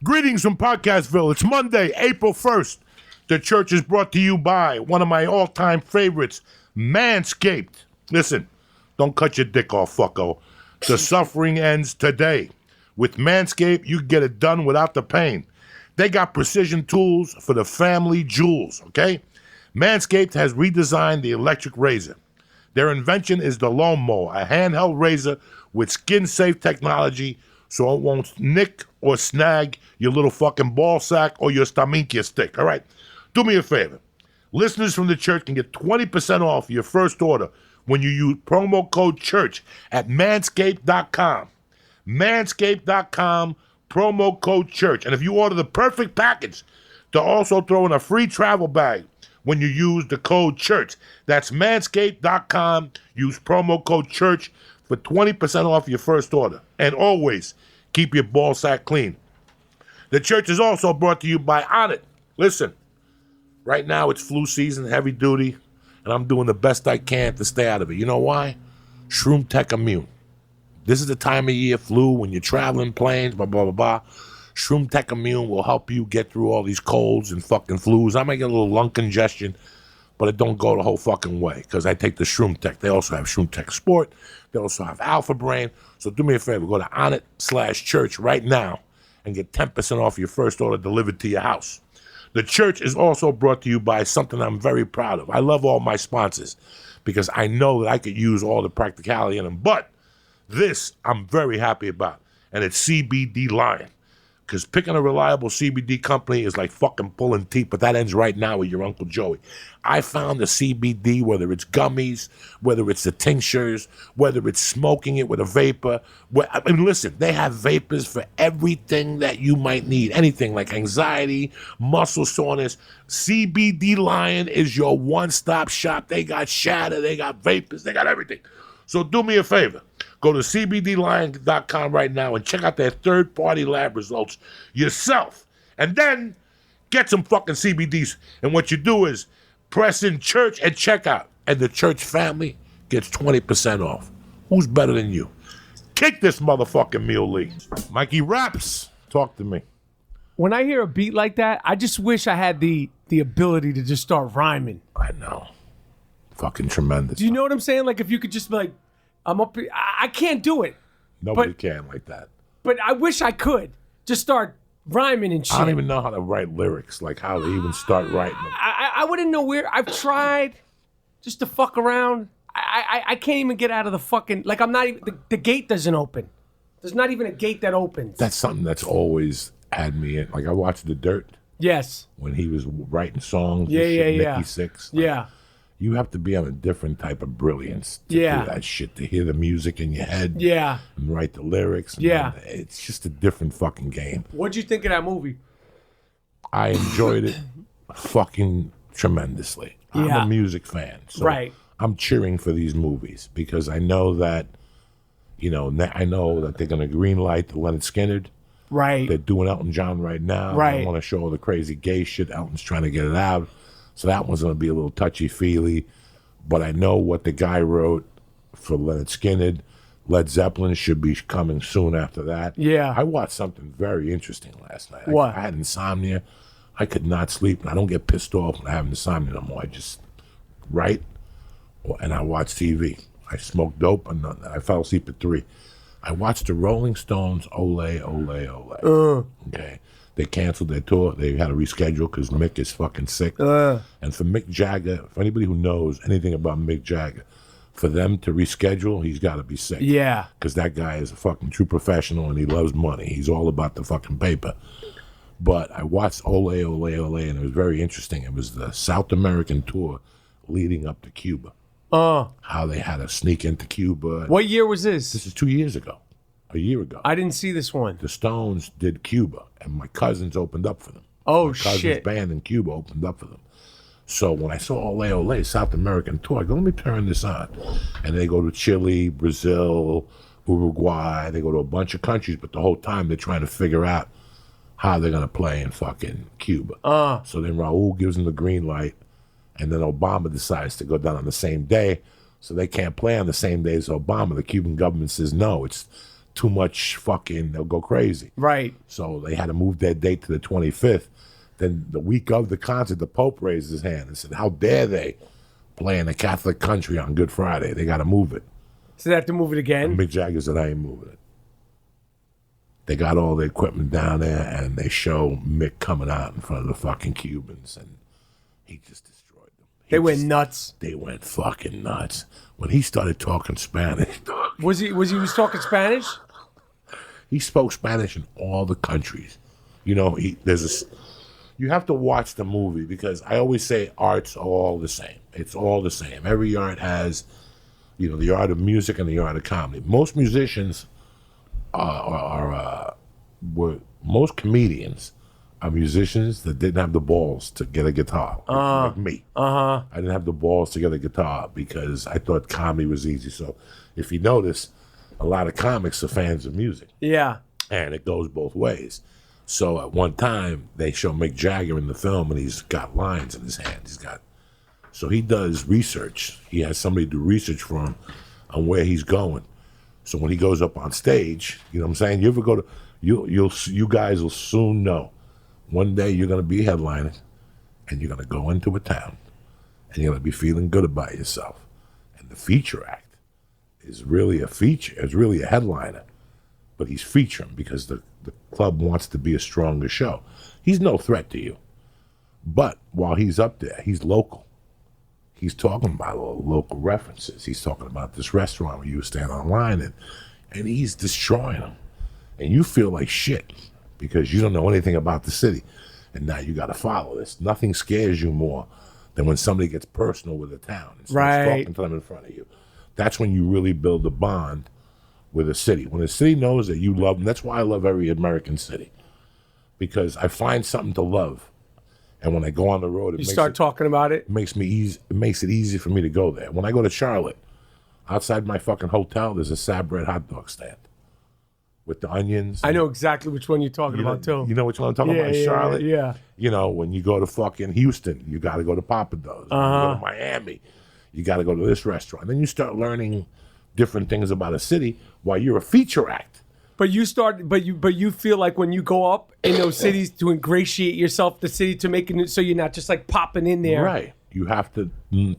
Greetings from Podcastville. It's Monday, April 1st. The church is brought to you by one of my all-time favorites, Manscaped. Listen, don't cut your dick off, fucko. The suffering ends today. With Manscaped, you get it done without the pain. They got precision tools for the family jewels, okay? Manscaped has redesigned the electric razor. Their invention is the lawnmower, a handheld razor with skin-safe technology so it won't nick or snag your little fucking ball sack or your stamina stick, all right? Do me a favor. Listeners from the church can get 20% off your first order when you use promo code CHURCH at manscaped.com. Manscaped.com, promo code CHURCH. And if you order the perfect package, they'll also throw in a free travel bag when you use the code CHURCH. That's manscaped.com. Use promo code CHURCH for 20% off your first order. And always keep your ball sack clean. The church is also brought to you by On It. Listen, right now it's flu season, heavy duty, and I'm doing the best I can to stay out of it. You know why? Shroom Tech Immune. This is the time of year, flu, when you're traveling planes, blah, blah, blah, blah. Shroom Tech Immune will help you get through all these colds and fucking flus. I might get a little lung congestion, but it don't go the whole fucking way because I take the Shroom Tech. They also have Shroom Tech Sport. They also have Alpha Brain. So do me a favor, go to onit.com/church right now and get 10% off your first order delivered to your house. The church is also brought to you by something I'm very proud of. I love all my sponsors because I know that I could use all the practicality in them, but this I'm very happy about, and it's CBD Lion. Because picking a reliable CBD company is like fucking pulling teeth, but that ends right now with your Uncle Joey. I found the CBD, whether it's gummies, whether it's the tinctures, whether it's smoking it with a vapor. Listen, they have vapors for everything that you might need. Anything like anxiety, muscle soreness. CBD Lion is your one-stop shop. They got shatter, they got vapors, they got everything. So do me a favor. Go to cbdlion.com right now and check out their third-party lab results yourself. And then get some fucking CBDs. And what you do is press in church at checkout. And the church family gets 20% off. Who's better than you? Kick this motherfucking Meal Lee. Mikey Raps, talk to me. When I hear a beat like that, I just wish I had the ability to just start rhyming. I know. Fucking tremendous. Do you know what I'm saying? Like if you could just be like, I'm up here. I can't do it. Nobody can like that. But I wish I could. Just start rhyming and shit. I don't even know how to write lyrics, like how to even start writing them. I wouldn't know where. I've tried just to fuck around. I can't even get out of the fucking, like I'm not even, the gate doesn't open. There's not even a gate that opens. That's something that's always had me in. Like I watched The Dirt. Yes. When he was writing songs. Yeah. Nikki Sixx. Like, yeah. You have to be on a different type of brilliance to do that shit, to hear the music in your head and write the lyrics. And it's just a different fucking game. What'd you think of that movie? I enjoyed it fucking tremendously. I'm a music fan. So I'm cheering for these movies because I know that, I know that they're going to greenlight the Leonard Skinner. Right. They're doing Elton John right now. Right. I want to show all the crazy gay shit. Elton's trying to get it out. So that one's going to be a little touchy-feely. But I know what the guy wrote for Leonard Skinner. Led Zeppelin should be coming soon after that. Yeah. I watched something very interesting last night. What? I had insomnia. I could not sleep. And I don't get pissed off when I have insomnia no more. I just write and I watch TV. I smoked dope and I fell asleep at 3. I watched the Rolling Stones, Ole, Ole, Ole. Okay. They canceled their tour. They had to reschedule because Mick is fucking sick. And for Mick Jagger, for anybody who knows anything about Mick Jagger, for them to reschedule, he's got to be sick. Yeah. Because that guy is a fucking true professional and he loves money. He's all about the fucking paper. But I watched Ole, Ole, Ole, and it was very interesting. It was the South American tour leading up to Cuba. How they had to sneak into Cuba. What year was this? This is 2 years ago. A year ago. I didn't see this one. The Stones did Cuba, and my cousins opened up for them. Oh, my cousin's shit. band in Cuba opened up for them. So when I saw Ole Ole, South American tour, I go, let me turn this on. And they go to Chile, Brazil, Uruguay. They go to a bunch of countries, but the whole time they're trying to figure out how they're going to play in fucking Cuba. So then Raul gives them the green light, and then Obama decides to go down on the same day. So they can't play on the same day as Obama. The Cuban government says, no, it's too much fucking, they'll go crazy. Right. So they had to move their date to the 25th. Then the week of the concert, the Pope raised his hand and said, how dare they play in a Catholic country on Good Friday? They got to move it. So they have to move it again? And Mick Jagger said, I ain't moving it. They got all the equipment down there, and they show Mick coming out in front of the fucking Cubans, and he just destroyed them. They went nuts. They went fucking nuts. When he started talking Spanish, dog. Was he talking Spanish? He spoke Spanish in all the countries. You know, you have to watch the movie, because I always say art's all the same. It's all the same. Every art has, the art of music and the art of comedy. Most musicians most comedians are musicians that didn't have the balls to get a guitar, like me. I didn't have the balls to get a guitar because I thought comedy was easy. So if you notice, a lot of comics are fans of music. Yeah. And it goes both ways. So at one time, they show Mick Jagger in the film, and he's got lines in his hand. So he does research. He has somebody do research for him on where he's going. So when he goes up on stage, you know what I'm saying? You ever go to, you guys will soon know. One day you're going to be headlining, and you're going to go into a town, and you're going to be feeling good about yourself. And the feature act is really a feature. It's really a headliner. But he's featuring because the club wants to be a stronger show. He's no threat to you. But while he's up there, he's local. He's talking about all the local references. He's talking about this restaurant where you stand online, and he's destroying them. And you feel like shit because you don't know anything about the city. And now you got to follow this. Nothing scares you more than when somebody gets personal with a town and starts talking to them in front of you. That's when you really build a bond with a city. When a city knows that you love them, that's why I love every American city. Because I find something to love. And when I go on the road, you start talking about it. It makes it easy for me to go there. When I go to Charlotte, outside my fucking hotel, there's a Sab Bread hot dog stand with the onions. I know exactly which one you're talking about too. You know which one I'm talking about? Charlotte. Yeah. You know, when you go to fucking Houston, you got to go to Papa Do's. When you go to Miami, you got to go to this restaurant. Then you start learning different things about a city while you're a feature act. But you feel like when you go up in those cities to ingratiate yourself the city to make it so you're not just like popping in there. Right. You have to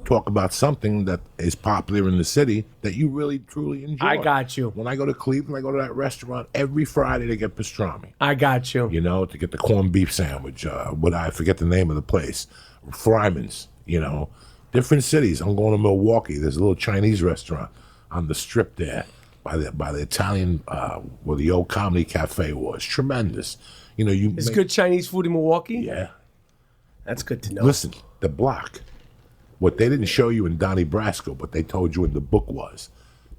talk about something that is popular in the city that you really truly enjoy. I got you. When I go to Cleveland, I go to that restaurant every Friday to get pastrami. I got you. You know, to get the corned beef sandwich. I forget the name of the place. Fryman's. You know, different cities. I'm going to Milwaukee. There's a little Chinese restaurant on the strip there. By the Italian, where the old comedy cafe was. Tremendous. You know, It's good Chinese food in Milwaukee? Yeah. That's good to know. Listen, the block. What they didn't show you in Donnie Brasco, but they told you in the book was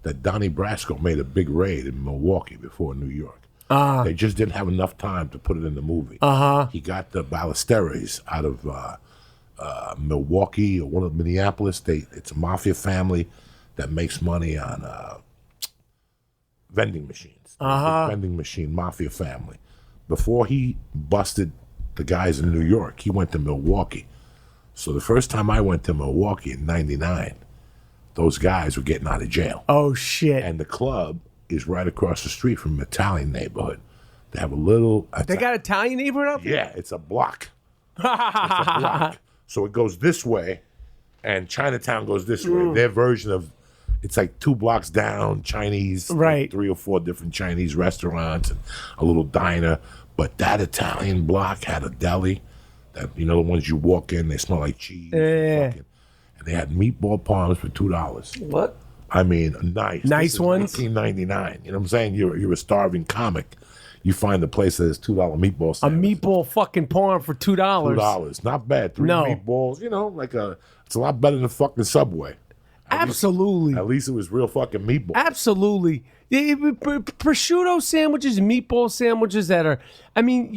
that Donnie Brasco made a big raid in Milwaukee before New York. They just didn't have enough time to put it in the movie. He got the Ballesteros out of Milwaukee or one of Minneapolis. It's a mafia family that makes money on vending machines. Vending machine mafia family. Before he busted the guys in New York, he went to Milwaukee. So the first time I went to Milwaukee in '99, those guys were getting out of jail. Oh shit! And the club is right across the street from an Italian neighborhood. They have a little. They got Italian neighborhood up there? Yeah, it's a block. It's a block. So it goes this way, and Chinatown goes this way. Their version of. It's like 2 blocks down, Chinese, right? Like 3 or 4 different Chinese restaurants and a little diner. But that Italian block had a deli. That the ones you walk in, they smell like cheese. And they had meatball parms for $2. What? I mean, nice ones. 1999. You know what I'm saying? You're a starving comic. You find the place that has $2 meatball sandwich. A meatball fucking parm for $2. $2, not bad. 3 meatballs. It's a lot better than fucking Subway. Absolutely. At least it was real fucking meatballs. Absolutely. Prosciutto sandwiches, meatball sandwiches that are, I mean,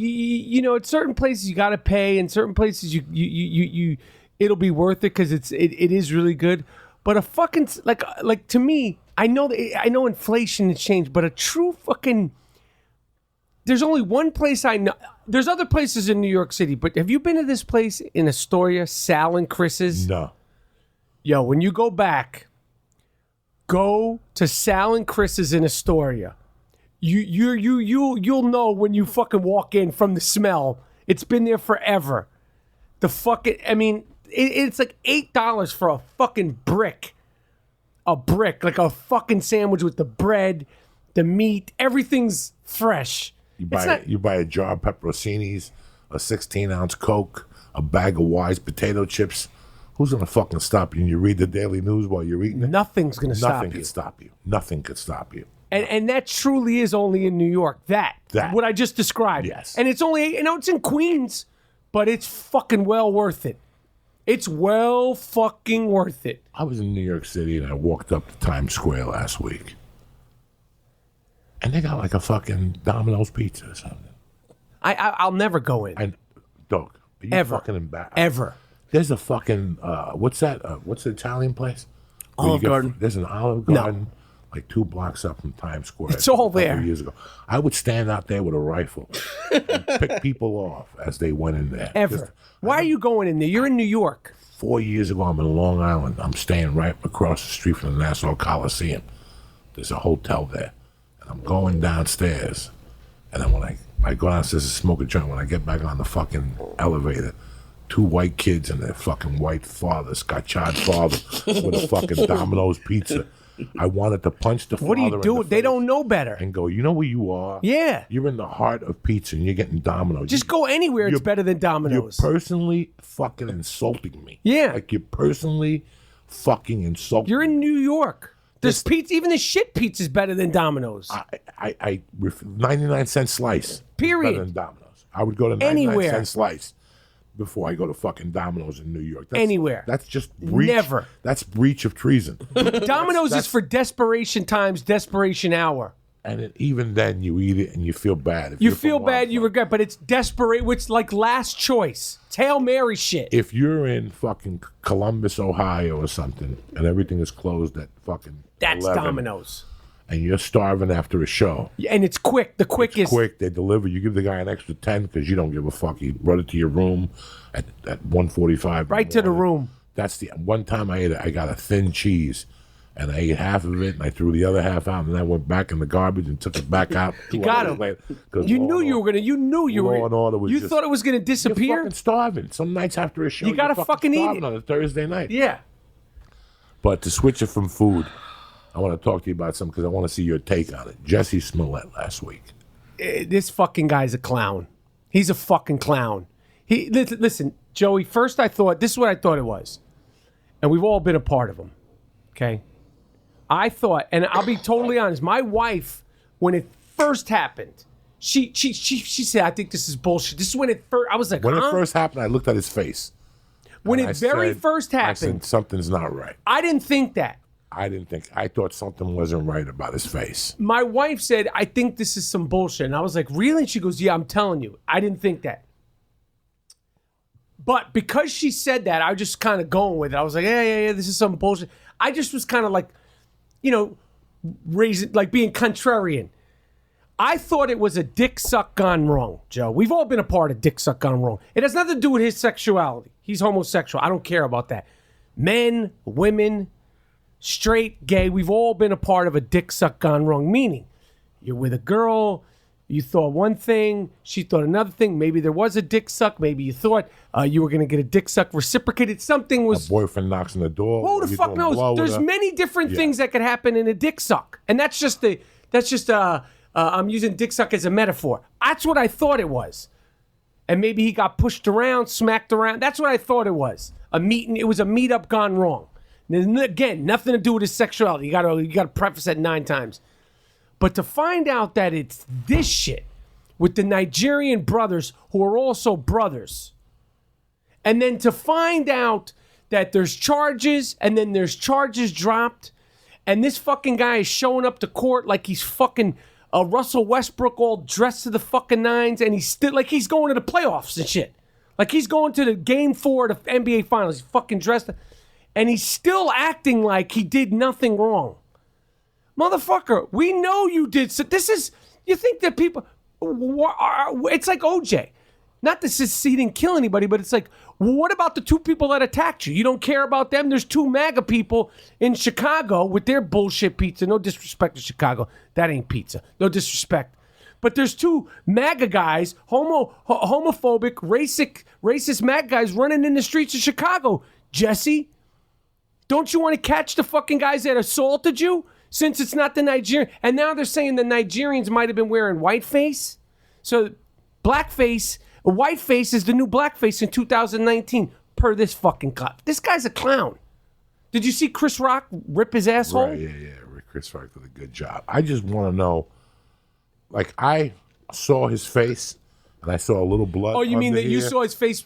at certain places you got to pay, and certain places you it'll be worth it because it is really good. But a fucking like to me, I know inflation has changed, but a true fucking, there's only one place I know. There's other places in New York City, but have you been to this place in Astoria, Sal and Chris's? No. Yo, when you go back, go to Sal and Chris's in Astoria. You'll know when you fucking walk in from the smell. It's been there forever. The fucking, I mean, it's like $8 for a fucking brick. A brick, like a fucking sandwich with the bread, the meat, everything's fresh. You buy a jar of pepperoncinis, a 16-ounce Coke, a bag of Wise potato chips. Who's gonna fucking stop you? And you read the daily news while you're eating it? Nothing's gonna stop you. Nothing could stop you. Nothing could stop you. And that truly is only in New York. That. What I just described. Yes. And it's only, it's in Queens, but it's fucking well worth it. It's well fucking worth it. I was in New York City and I walked up to Times Square last week. And they got like a fucking Domino's pizza or something. I'll never go in. Dog, are you Ever. fucking embarrassed? Ever. There's a fucking, what's that? What's the Italian place? Olive Garden. There's an Olive Garden like 2 blocks up from Times Square. It's all there. Years ago. I would stand out there with a rifle and pick people off as they went in there. Ever. Why are you going in there? You're in New York. 4 years ago, I'm in Long Island. I'm staying right across the street from the Nassau Coliseum. There's a hotel there. And I'm going downstairs. And then when I go downstairs to smoke a joint, when I get back on the fucking elevator, 2 white kids and their fucking white father, Scotch-eyed father, with a fucking Domino's pizza. I wanted to punch the father. What are you doing? They don't know better. And go, you know where you are? Yeah. You're in the heart of pizza and you're getting Domino's. Just go anywhere. It's better than Domino's. You're personally fucking insulting me. Yeah. Like you're personally fucking insulting You're me. in New York. There's pizza. Even the shit pizza's better than Domino's. 99-cent slice. Period. Better than Domino's. I would go to 99-cent slice before I go to fucking Domino's in New York. Anywhere. That's just breach. Never. That's breach of treason. Domino's is for desperation times, desperation hour. And even then, you eat it and you feel bad. If You you're feel from bad, you Wildfire. regret, but it's desperate. It's like last choice. It's Hail Mary shit. If you're in fucking Columbus, Ohio or something, and everything is closed at fucking That's 11, Domino's. and you're starving after a show. And it's quick. The quickest. Quick, they deliver. You give the guy an extra 10 because you don't give a fuck. He brought it to your room at 1:45. Right to the room. That's the one time I ate it. I got a thin cheese, and I ate half of it, and I threw the other half out, and then I went back in the garbage and took it back out. You got him. You knew you were gonna. You knew you were. Law and Order was You just- thought it was gonna You're disappear. fucking starving. Some nights after a show, You gotta you're fucking eat starving it. on a Thursday night. Yeah. But to switch it from food, I want to talk to you about something because I want to see your take on it. Jesse Smollett last week. This fucking guy's a clown. He's a fucking clown. Listen, Joey. First, I thought this is what I thought it was, and we've all been a part of him. Okay. I thought, and I'll be totally honest. My wife, when it first happened, she said, "I think this is bullshit." This is when it first. I was like, When huh? it first happened, I looked at his face. When and it I very said- first I happened, said, something's not right. I didn't think that. I thought something wasn't right about his face. My wife said, "I think this is some bullshit." And I was like, "Really?" And she goes, "Yeah, I'm telling you. I didn't think that." But because she said that, I was just kind of going with it. I was like, yeah, this is some bullshit. I just was kind of like, being contrarian. I thought it was a dick suck gone wrong, Joe. We've all been a part of dick suck gone wrong. It has nothing to do with his sexuality. He's homosexual. I don't care about that. Men, women, straight, gay, we've all been a part of a dick suck gone wrong. Meaning, you're with a girl, you thought one thing, she thought another thing. Maybe there was a dick suck. Maybe you thought you were going to get a dick suck reciprocated. Something was... Boyfriend knocks on the door. Who the you fuck doing blow knows? with There's her. many different things that could happen in a dick suck. And that's just I'm using dick suck as a metaphor. That's what I thought it was. And maybe he got pushed around, smacked around. That's what I thought it was. It was a meetup gone wrong. And again, nothing to do with his sexuality. You gotta preface that 9 times. But to find out that it's this shit with the Nigerian brothers who are also brothers, and then to find out that there's charges and then there's charges dropped, and this fucking guy is showing up to court like he's fucking Russell Westbrook all dressed to the fucking nines, and he's still like he's going to the playoffs and shit. Like he's going to the game 4 of the NBA Finals. He's fucking dressed, and he's still acting like he did nothing wrong. Motherfucker, we know you did. So this is, you think that people, it's like OJ. Not that he didn't kill anybody, but it's like, well, what about the 2 people that attacked you? You don't care about them? There's 2 MAGA people in Chicago with their bullshit pizza. No disrespect to Chicago. That ain't pizza. No disrespect. But there's 2 MAGA guys, homophobic, racist MAGA guys running in the streets of Chicago. Jesse, don't you want to catch the fucking guys that assaulted you? Since it's not the Nigerian. And now they're saying the Nigerians might have been wearing whiteface. So blackface, whiteface is the new blackface in 2019 per this fucking cop. This guy's a clown. Did you see Chris Rock rip his asshole? Right, yeah. Chris Rock did a good job. I just want to know, like, I saw his face and I saw a little blood. Oh, you mean that you saw his face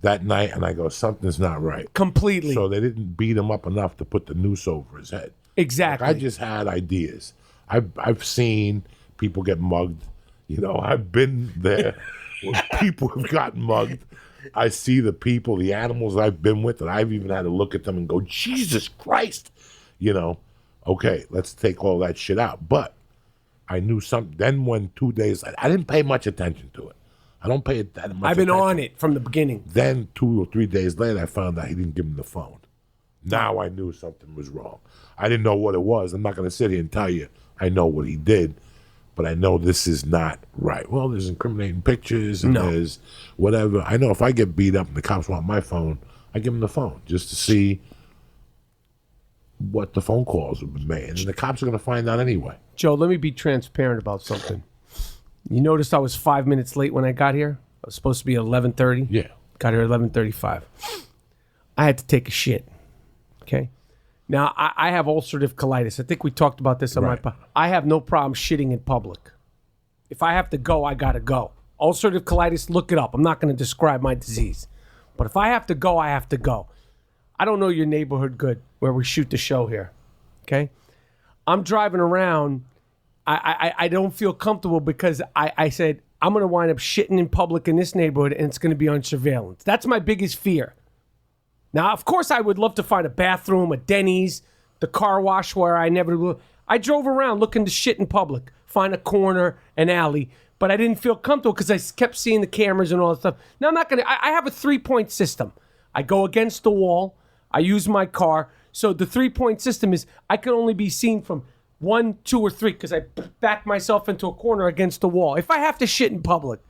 that night and I go, something's not right. Completely. So they didn't beat him up enough to put the noose over his head. Exactly. Like, I just had ideas. I've seen people get mugged. You know, I've been there where people have gotten mugged. I see the people, the animals I've been with, and I've even had to look at them and go, Jesus Christ. You know, okay, let's take all that shit out. But I knew something. Then when 2 days, I didn't pay much attention to it. I don't pay it that much I've been attention. on it from the beginning. Then 2 or 3 days later, I found out he didn't give him the phone. Now I knew something was wrong. I didn't know what it was. I'm not going to sit here and tell you I know what he did, but I know this is not right. Well, there's incriminating pictures and there's whatever. I know if I get beat up and the cops want my phone, I give them the phone just to see what the phone calls have been made. And the cops are going to find out anyway. Joe, let me be transparent about something. You noticed I was 5 minutes late when I got here? I was supposed to be at 11:30. Yeah. Got here at 11:35. I had to take a shit. Okay? Now, I have ulcerative colitis. I think we talked about this on my podcast. I have no problem shitting in public. If I have to go, I got to go. Ulcerative colitis, look it up. I'm not going to describe my disease. But if I have to go, I have to go. I don't know your neighborhood good where we shoot the show here. Okay? I'm driving around. I don't feel comfortable because I said, I'm going to wind up shitting in public in this neighborhood and it's going to be on surveillance. That's my biggest fear. Now, of course, I would love to find a bathroom, a Denny's, the car wash where I never... I drove around looking to shit in public, find a corner, an alley, but I didn't feel comfortable because I kept seeing the cameras and all that stuff. Now, I'm not going to... I have a 3-point system. I go against the wall. I use my car. So the 3-point system is I can only be seen from 1, 2, or 3 because I back myself into a corner against the wall. If I have to shit in public,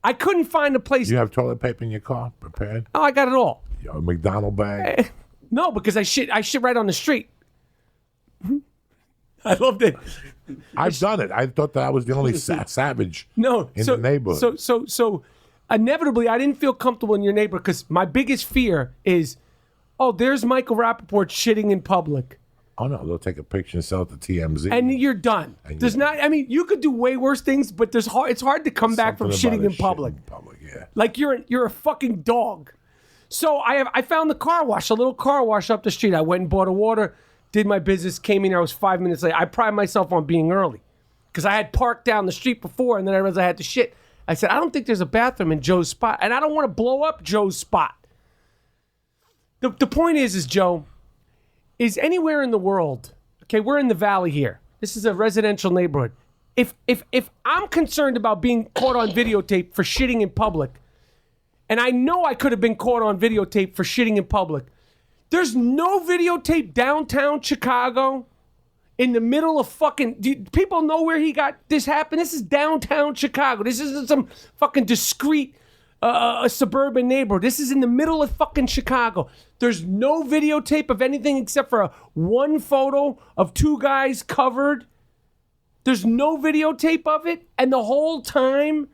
I couldn't find a place... You have toilet paper in your car prepared? Oh, I got it all. A McDonald bag? No, because I shit right on the street. I loved it. I've done it. I thought that I was the only savage in the neighborhood. So inevitably, I didn't feel comfortable in your neighborhood because my biggest fear is, oh, there's Michael Rapaport shitting in public. Oh, no, they'll take a picture and sell it to TMZ. And you're done. You could do way worse things, but it's hard to come back from shitting in public. Yeah. Like you're a fucking dog. So I found the car wash, a little car wash up the street. I went and bought a water, did my business, came in here. I was 5 minutes late. I pride myself on being early because I had parked down the street before and then I realized I had to shit. I said, I don't think there's a bathroom in Joe's spot and I don't want to blow up Joe's spot. The point is Joe, is anywhere in the world, okay, we're in the valley here. This is a residential neighborhood. If I'm concerned about being caught on videotape for shitting in public, and I know I could have been caught on videotape for shitting in public. There's no videotape downtown Chicago in the middle of fucking... Do people know where he got this happen? This is downtown Chicago. This isn't some fucking discreet suburban neighborhood. This is in the middle of fucking Chicago. There's no videotape of anything except for one photo of 2 guys covered. There's no videotape of it. And the whole time...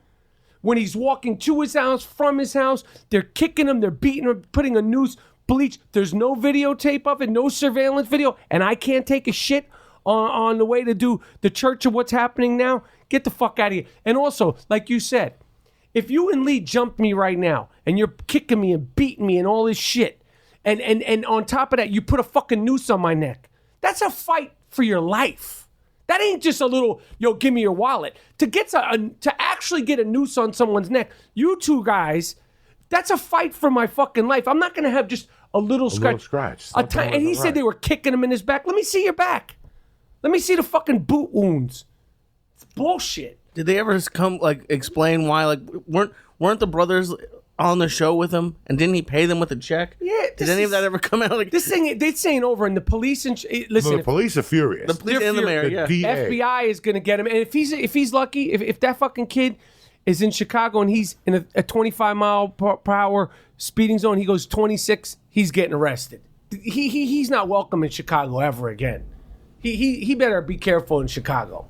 when he's walking to his house, from his house, they're kicking him, they're beating him, putting a noose, bleach. There's no videotape of it, no surveillance video, and I can't take a shit on the way to do the church of what's happening now. Get the fuck out of here. And also, like you said, if you and Lee jumped me right now, and you're kicking me and beating me and all this shit, and on top of that, you put a fucking noose on my neck, that's a fight for your life. That ain't just a little, yo, give me your wallet. To actually get a noose on someone's neck, you 2 guys, that's a fight for my fucking life. I'm not going to have just a little scratch. And he said they were kicking him in his back. Let me see your back. Let me see the fucking boot wounds. It's bullshit. Did they ever come explain why? Weren't the brothers on the show with him, and didn't he pay them with a check? Yeah. Did any of that ever come out? This thing, they're saying over, and the police listen. The police are furious. The police and the mayor, yeah. DA. FBI is gonna get him, and if he's lucky, if that fucking kid is in Chicago and he's in a 25 mile per hour speeding zone, he goes 26, he's getting arrested. He's not welcome in Chicago ever again. He better be careful in Chicago,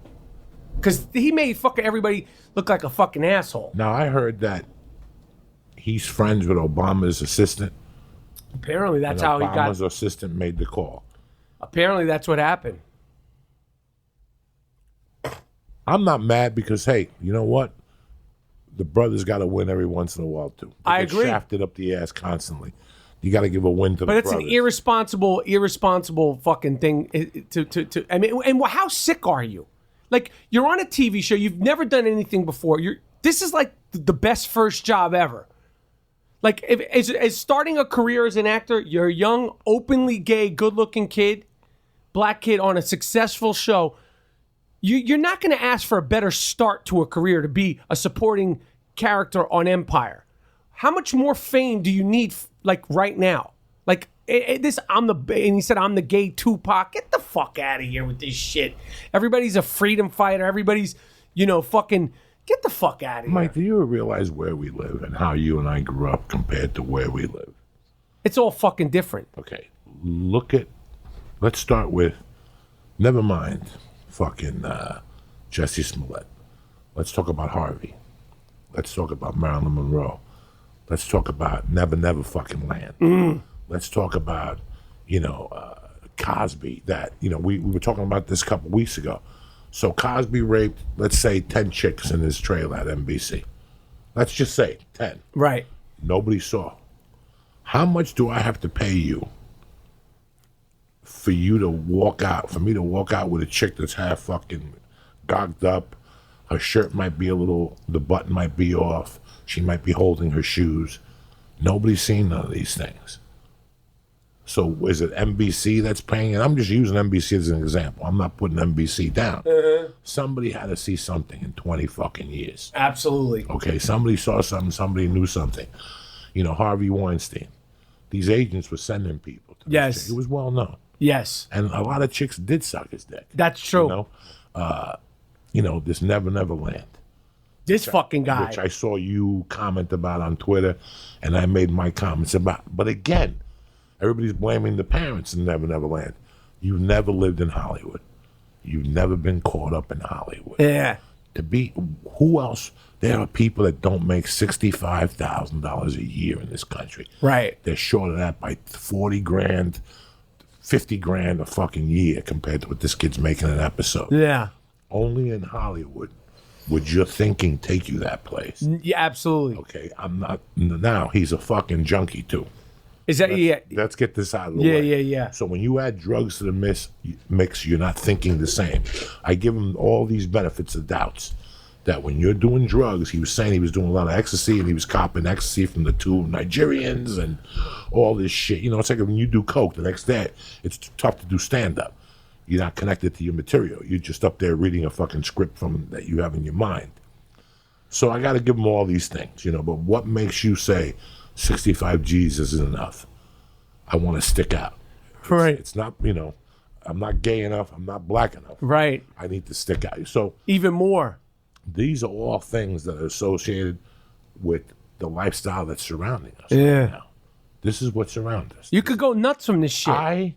because he made fucking everybody look like a fucking asshole. Now, I heard that he's friends with Obama's assistant. Apparently, that's and how he got. Obama's assistant made the call. Apparently, that's what happened. I'm not mad because, hey, you know what? The brothers got to win every once in a while, too. They I get agree. shafted up the ass constantly. You got to give a win to But the it's brothers. an irresponsible fucking thing to. I mean, and how sick are you? Like, you're on a TV show. You've never done anything before. This is like the best first job ever. Like, as starting a career as an actor, you're a young, openly gay, good-looking kid, black kid on a successful show. You're not going to ask for a better start to a career to be a supporting character on Empire. How much more fame do you need, like, right now? Like, and he said, I'm the gay Tupac. Get the fuck out of here with this shit. Everybody's a freedom fighter. Everybody's, fucking... Get the fuck out of here. Mike, do you realize where we live and how you and I grew up compared to where we live? It's all fucking different. Okay, let's start with, never mind fucking Jesse Smollett. Let's talk about Harvey. Let's talk about Marilyn Monroe. Let's talk about Never Never fucking Land. Let's talk about, Cosby, that, we were talking about this a couple weeks ago. So Cosby raped, let's say, 10 chicks in his trailer at NBC. Let's just say 10. Right. Nobody saw. How much do I have to pay you for me to walk out with a chick that's half fucking gogged up? Her shirt might be the button might be off. She might be holding her shoes. Nobody's seen none of these things. So is it NBC that's paying? And I'm just using NBC as an example. I'm not putting NBC down. Somebody had to see something in 20 fucking years. Absolutely. Okay, somebody saw something, somebody knew something. Harvey Weinstein. These agents were sending people to Yes. this chick. It was well known. Yes. And a lot of chicks did suck his dick. That's true. This Never Never Land. This fucking guy. Which I saw you comment about on Twitter, and I made my comments about. But again, everybody's blaming the parents in Never Never Land. You've never lived in Hollywood. You've never been caught up in Hollywood. Yeah. Who else? There are people that don't make $65,000 a year in this country. Right. They're short of that by 40 grand, 50 grand a fucking year compared to what this kid's making an episode. Yeah. Only in Hollywood would your thinking take you that place. Yeah, absolutely. Okay, I'm not. Now, he's a fucking junkie, too. Is that, yeah. Let's get this out of the way. Yeah. So when you add drugs to the mix, you're not thinking the same. I give him all these benefits of doubts that when you're doing drugs, he was saying he was doing a lot of ecstasy and he was copping ecstasy from the 2 Nigerians and all this shit. It's like when you do coke the next day, it's tough to do stand-up. You're not connected to your material. You're just up there reading a fucking script that you have in your mind. So I got to give him all these things, but what makes you say 65 G's isn't enough? I want to stick out. Right. It's not, I'm not gay enough. I'm not black enough. Right. I need to stick out. So even more. These are all things that are associated with the lifestyle that's surrounding us Yeah. right now. This is what surrounds us. You could go nuts from this shit. I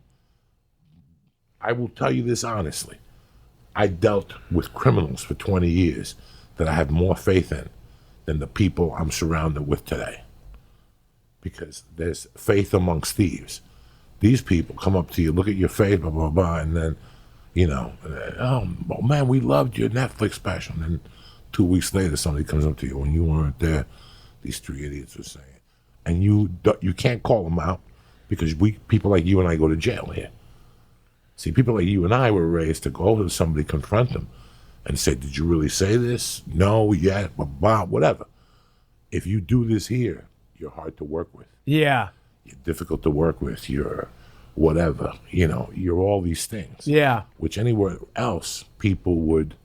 will tell you this honestly. I dealt with criminals for 20 years that I have more faith in than the people I'm surrounded with today. Because there's faith amongst thieves. These people come up to you, look at your face, blah, blah, blah, and then, oh man, we loved your Netflix special. And then 2 weeks later, somebody comes up to you when you weren't there, these 3 idiots were saying. And you can't call them out because people like you and I go to jail here. See, people like you and I were raised to go to somebody, confront them, and say, did you really say this? No, yeah, blah, blah, whatever. If you do this here, you're hard to work with. Yeah. You're difficult to work with. You're whatever. You're all these things. Yeah. Which anywhere else, people would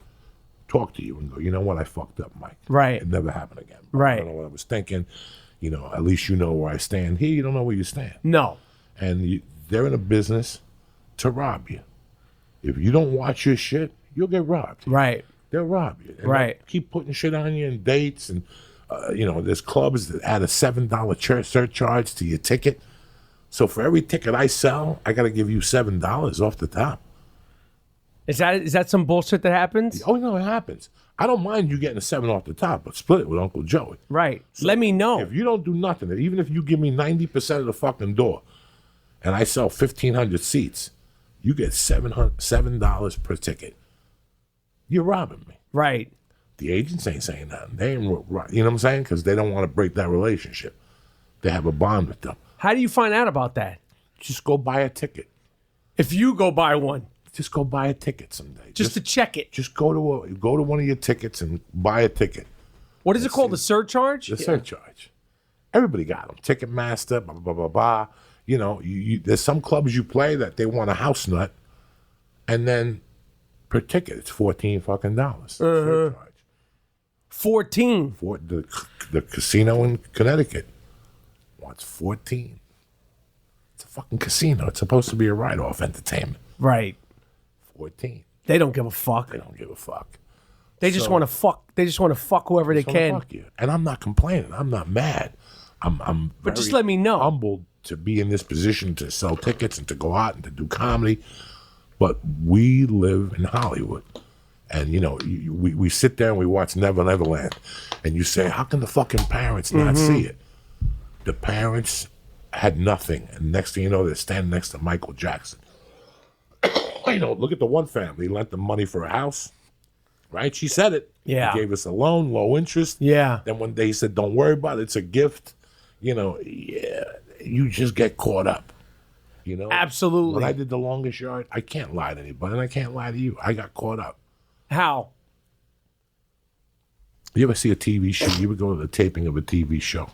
talk to you and go, you know what, I fucked up, Mike. Right. It never happened again. Right. I don't know what I was thinking. You know, at least you know where I stand. Here, you don't know where you stand. No. And they're in a business to rob you. If you don't watch your shit, you'll get robbed. Right. They'll rob you. And Right. they'll keep putting shit on you and dates. And, you know, there's clubs that add a $7 surcharge to your ticket. So for every ticket I sell, I got to give you $7 off the top. Is that some bullshit that happens? Oh, no, it happens. I don't mind you getting a 7 off the top, but split it with Uncle Joey. Right. So let me know. If you don't do nothing, even if you give me 90% of the fucking door and I sell 1,500 seats, you get $7 per ticket. You're robbing me. Right. The agents ain't saying nothing. They ain't, you know what I'm saying? Because they don't want to break that relationship. They have a bond with them. How do you find out about that? Just go buy a ticket. If you go buy one. Just go buy a ticket someday. Just to check it. Just go to one of your tickets and buy a ticket. What is it called? The surcharge? The surcharge. Everybody got them. Ticketmaster, blah, blah, blah, blah. You know, there's some clubs you play that they want a house nut, and then per ticket, it's $14 fucking dollars. Surcharge. 14. For the casino in Connecticut wants 14. It's a fucking casino. It's supposed to be a write-off entertainment. Right. 14. They don't give a fuck. They don't give a fuck. They just want to fuck. They just want to fuck whoever they can. Fuck you. And I'm not complaining. I'm not mad. I'm But just let me know. Humbled to be in this position to sell tickets and to go out and to do comedy. But we live in Hollywood. And, you know, we sit there and we watch Never Neverland. And you say, how can the fucking parents not see it? The parents had nothing. And next thing you know, they're standing next to Michael Jackson. You know, look at the one family. Lent them money for a house. Right? She said it. Yeah. He gave us a loan, low interest. Yeah. Then one day he said, don't worry about it. It's a gift. You know, yeah, you just get caught up. You know? Absolutely. When I did The Longest Yard, I can't lie to anybody, and I can't lie to you. I got caught up. How? You ever see a TV show? You ever go to the taping of a TV show?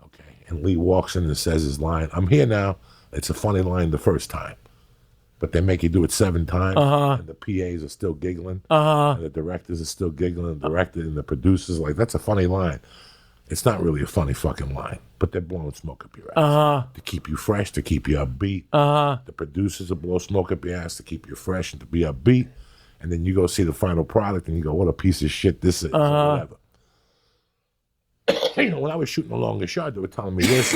Okay. And Lee walks in and says his line, I'm here now. It's a funny line the first time. But they make you do it 7 times, and the PAs are still giggling, and the directors are still giggling, the director and the producers like, that's a funny line. It's not really a funny fucking line, but they're blowing smoke up your ass to keep you fresh, to keep you upbeat. The producers will blow smoke up your ass to keep you fresh and to be upbeat. And then you go see the final product and you go, what a piece of shit this is, or whatever. You know, when I was shooting The Longest Yard, they were telling me this,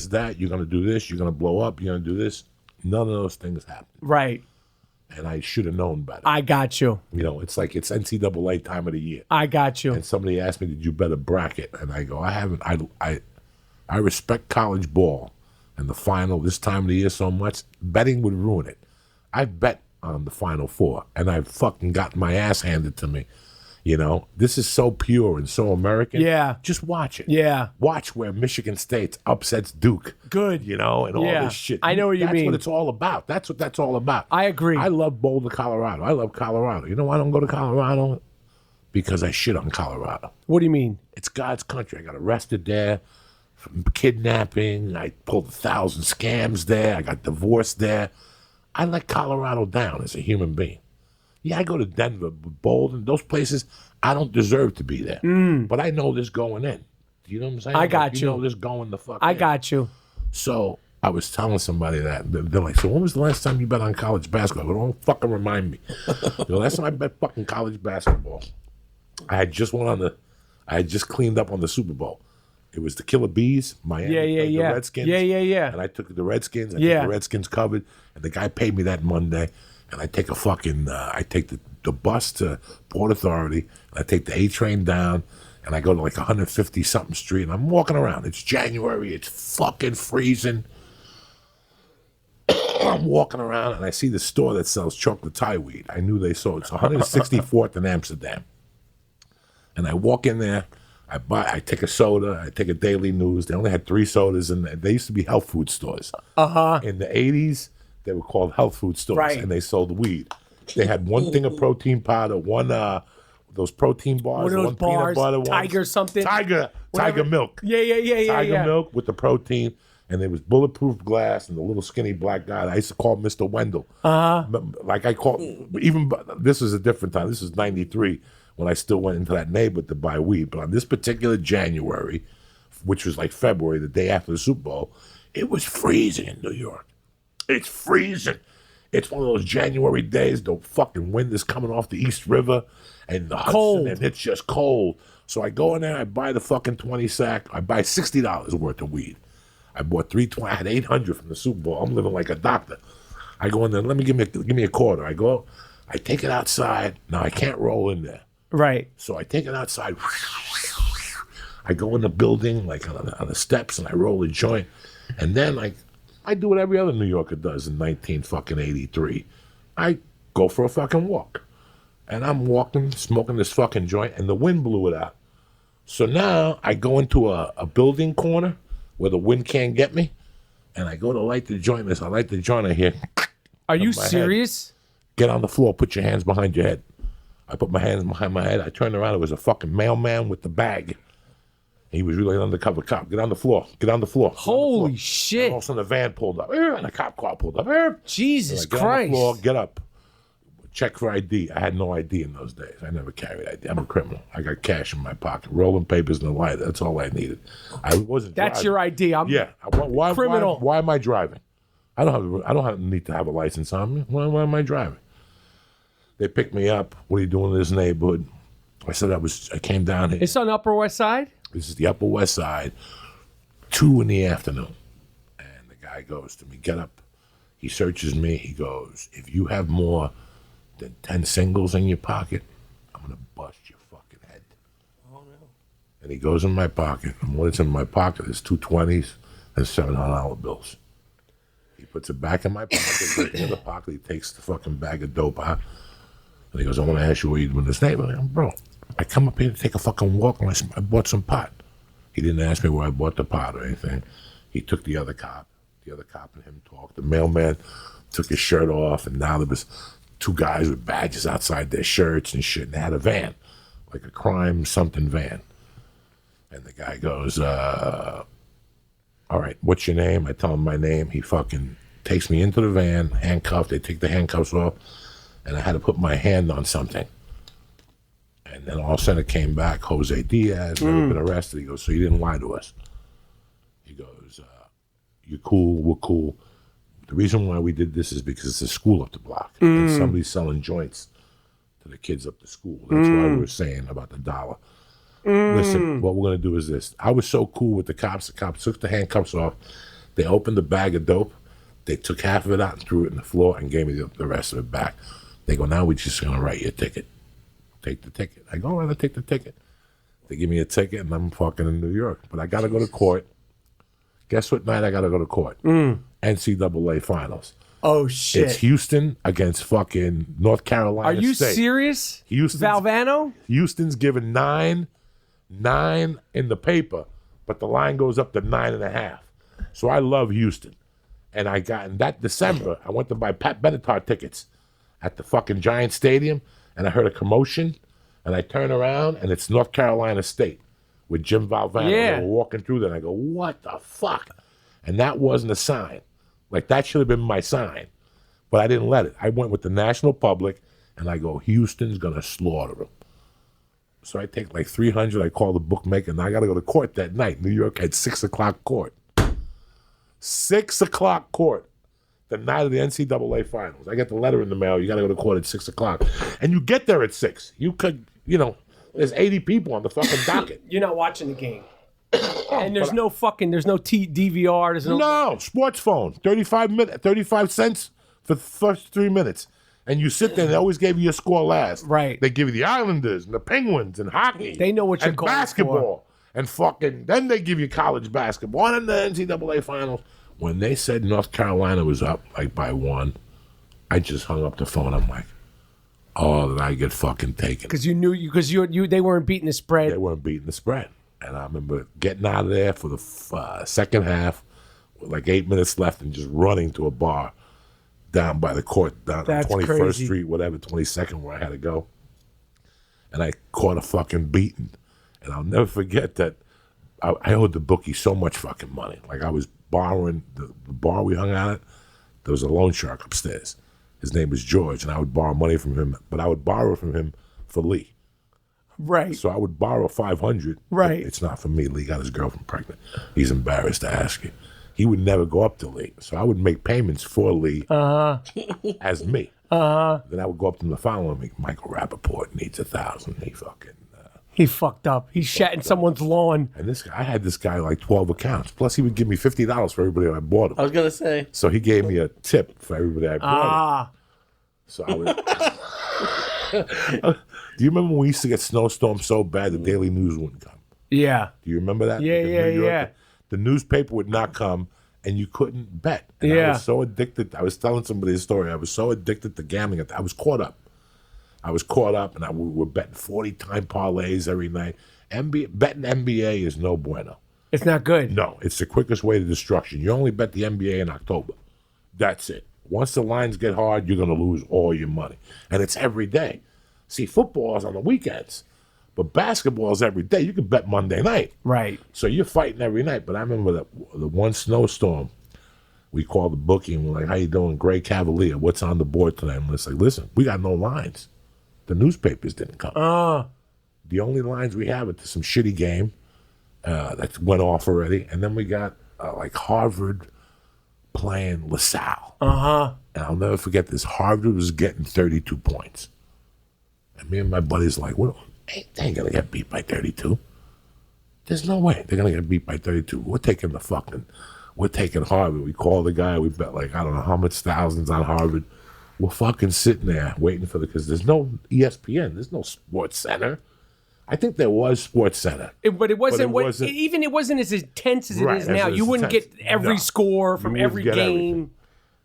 that, you're going to do this, you're going to blow up, you're going to do this. None of those things happened. Right. And I should have known better. I got you. You know, it's like it's NCAA time of the year. I got you. And somebody asked me, did you bet a bracket? And I go, I haven't. I respect college ball and the final this time of the year so much. Betting would ruin it. I bet on the Final Four, and I've fucking gotten my ass handed to me. You know, this is so pure and so American. Yeah. Just watch it. Yeah. Watch where Michigan State upsets Duke. Good. You know, and all this shit. I know what you mean. That's what it's all about. That's what that's all about. I agree. I love Boulder, Colorado. I love Colorado. You know why I don't go to Colorado? Because I shit on Colorado. What do you mean? It's God's country. I got arrested there for kidnapping. I pulled 1,000 scams there. I got divorced there. I let Colorado down as a human being. Yeah, I go to Denver, Boulder, those places. I don't deserve to be there. But I know this going in. Do you know what I'm saying? I got you. You know this going the fuck I in. got you. So I was telling somebody that. They're like, so when was the last time you bet on college basketball? Don't fucking remind me. The last time I bet fucking college basketball, I had just cleaned up on the Super Bowl. It was the Killer Bees, Miami, the Redskins. Yeah. And I took the Redskins. I took the Redskins covered, and the guy paid me that Monday. And I take I take the bus to Port Authority, and I take the A train down, and I go to like 150-something street, and I'm walking around. It's January. It's fucking freezing. I'm walking around, and I see the store that sells chocolate Thai weed. I knew they sold it. It's 164th in Amsterdam. And I walk in there. I take a soda. I take a Daily News. They only had 3 sodas, and they used to be health food stores. In the 80s, they were called health food stores, and they sold weed. They had one thing of protein powder, one those protein bars, one peanut butter, Tiger something, Tiger milk. Yeah. Tiger milk with the protein, And there was bulletproof glass and the little skinny black guy I used to call Mr. Wendell. Like I called, even this is a different time. This is 93 when I still went into that neighborhood to buy weed. But on this particular January, which was like February, the day after the Super Bowl, it was freezing in New York. It's freezing. It's one of those January days, the fucking wind is coming off the East River and the Hudson, and it's just cold. So I go in there, I buy the fucking 20 sack. I buy $60 worth of weed. I bought 320. I had 800 from the Super Bowl. I'm living like a doctor. I go in there, give me a quarter. I go, I take it outside. Now I can't roll in there. Right. So I take it outside. I go in the building, like on the steps, and I roll a joint. And then I do what every other New Yorker does in 1983. I go for a fucking walk. And I'm walking, smoking this fucking joint, and the wind blew it out. So now I go into a building corner where the wind can't get me, and I go to light the joint. As I light the joint, I hear... Are you serious? Get on the floor, put your hands behind your head. I put my hands behind my head. I turned around. It was a fucking mailman with the bag. He was really an undercover cop. Get on the floor. Get on the floor. Holy shit. And all of a sudden, a van pulled up. And a cop car pulled up. Jesus Get Christ. on the floor. Get up. Check for ID. I had no ID in those days. I never carried ID. I'm a criminal. I got cash in my pocket. Rolling papers and a lighter. That's all I needed. I wasn't That's driving. your ID. I'm Why, criminal. Why am I driving? I don't need to have a license on me. Why am I driving? They picked me up. What are you doing in this neighborhood? I said I came down here. It's on Upper West Side? This is the Upper West Side, 2 in the afternoon. And the guy goes to me, get up. He searches me. He goes, if you have more than 10 singles in your pocket, I'm going to bust your fucking head. Oh, no. And he goes in my pocket. And what's in my pocket is 2 20s and $700 bills. He puts it back in my pocket, in the pocket. He takes the fucking bag of dope out. And he goes, I want to ask you what you do in this neighborhood. I'm, bro, I come up here to take a fucking walk and I bought some pot. He didn't ask me where I bought the pot or anything. He took the other cop. The other cop and him talked. The mailman took his shirt off, and now there was 2 guys with badges outside their shirts and shit, and they had a van, like a crime something van. And the guy goes, all right, what's your name? I tell him my name. He fucking takes me into the van, handcuffed. They take the handcuffs off, and I had to put my hand on something. And then all of a sudden it came back, Jose Diaz, never been arrested. He goes, so you didn't lie to us. He goes, you're cool, we're cool. The reason why we did this is because it's a school up the block. And somebody's selling joints to the kids up the school. That's why we were saying about the dollar. Listen, what we're going to do is this. I was so cool with the cops. The cops took the handcuffs off. They opened the bag of dope. They took half of it out and threw it in the floor and gave me the rest of it back. They go, now we're just going to write you a ticket. Take the ticket. I go, all right, I'll take the ticket. They give me a ticket, and I'm fucking in New York. But I got to go to court. Guess what night I got to go to court? NCAA Finals. Oh, shit. It's Houston against fucking North Carolina Are you State. serious? Valvano? Houston's given 9 in the paper, but the line goes up to 9.5. So I love Houston. And I got, in that December, I went to buy Pat Benatar tickets at the fucking Giant Stadium, and I heard a commotion, and I turn around, and it's North Carolina State with Jim Valvano. Yeah. They were walking through there, and I go, what the fuck? And that wasn't a sign. Like, that should have been my sign. But I didn't let it. I went with the national public, and I go, Houston's going to slaughter them. So I take like 300. I call the bookmaker, and I got to go to court that night. New York had 6 o'clock court. 6 o'clock court. The night of the NCAA Finals. I get the letter in the mail. You got to go to court at 6 o'clock. And you get there at 6. You could, there's 80 people on the fucking docket. You're not watching the game. And there's no DVR. There's no sports phone. 35 cents for the first 3 minutes. And you sit there, and they always gave you a score last. Right. They give you the Islanders and the Penguins and hockey. They know what you're and going basketball. And fucking, then they give you college basketball. And in the NCAA Finals, when they said North Carolina was up like by 1, I just hung up the phone. I'm like, oh, did I get fucking taken? Because you knew they weren't beating the spread. They weren't beating the spread. And I remember getting out of there for the second half with like 8 minutes left and just running to a bar down by the court, down That's on 21st crazy. Street, whatever, 22nd, where I had to go. And I caught a fucking beating. And I'll never forget that I owed the bookie so much fucking money. Like I was borrowing the bar we hung out at. There was a loan shark upstairs. His name was George, and I would borrow money from him, but I would borrow from him for Lee. Right. So I would borrow $500. Right. It's not for me. Lee got his girlfriend pregnant. He's embarrassed to ask you. He would never go up to Lee. So I would make payments for Lee as me. Then I would go up to him the following week. Michael Rapaport needs $1,000. He fucked up. He shat in someone's lawn. And this guy, I had this guy like 12 accounts. Plus, he would give me $50 for everybody I bought him. I was gonna say. So he gave me a tip for everybody I bought him. So I would. Do you remember when we used to get snowstorms so bad the Daily News wouldn't come? Yeah. Do you remember that? Yeah, Because New York, yeah. The newspaper would not come, and you couldn't bet. And I Yeah. was so addicted. I was telling somebody a story. I was so addicted to gambling. I was caught up. And we were betting 40-time parlays every night. Betting NBA is no bueno. It's not good. No, it's the quickest way to destruction. You only bet the NBA in October. That's it. Once the lines get hard, you're going to lose all your money. And it's every day. See, football is on the weekends, but basketball is every day. You can bet Monday night. Right. So you're fighting every night. But I remember the one snowstorm, we called the bookie and we're like, how you doing? Gray Cavalier, what's on the board tonight? And it's like, listen, we got no lines. The newspapers didn't come. The only lines we have are to some shitty game that went off already. And then we got like Harvard playing LaSalle. And I'll never forget this. Harvard was getting 32 points. And me and my buddies like, well, they ain't going to get beat by 32. There's no way they're going to get beat by 32. We're taking Harvard. We call the guy. We bet like, I don't know how much thousands on Harvard. We're fucking sitting there waiting for because there's no ESPN. There's no Sports Center. I think there was Sports Center. But it wasn't it wasn't as intense as it is now. You wouldn't get every score from every game.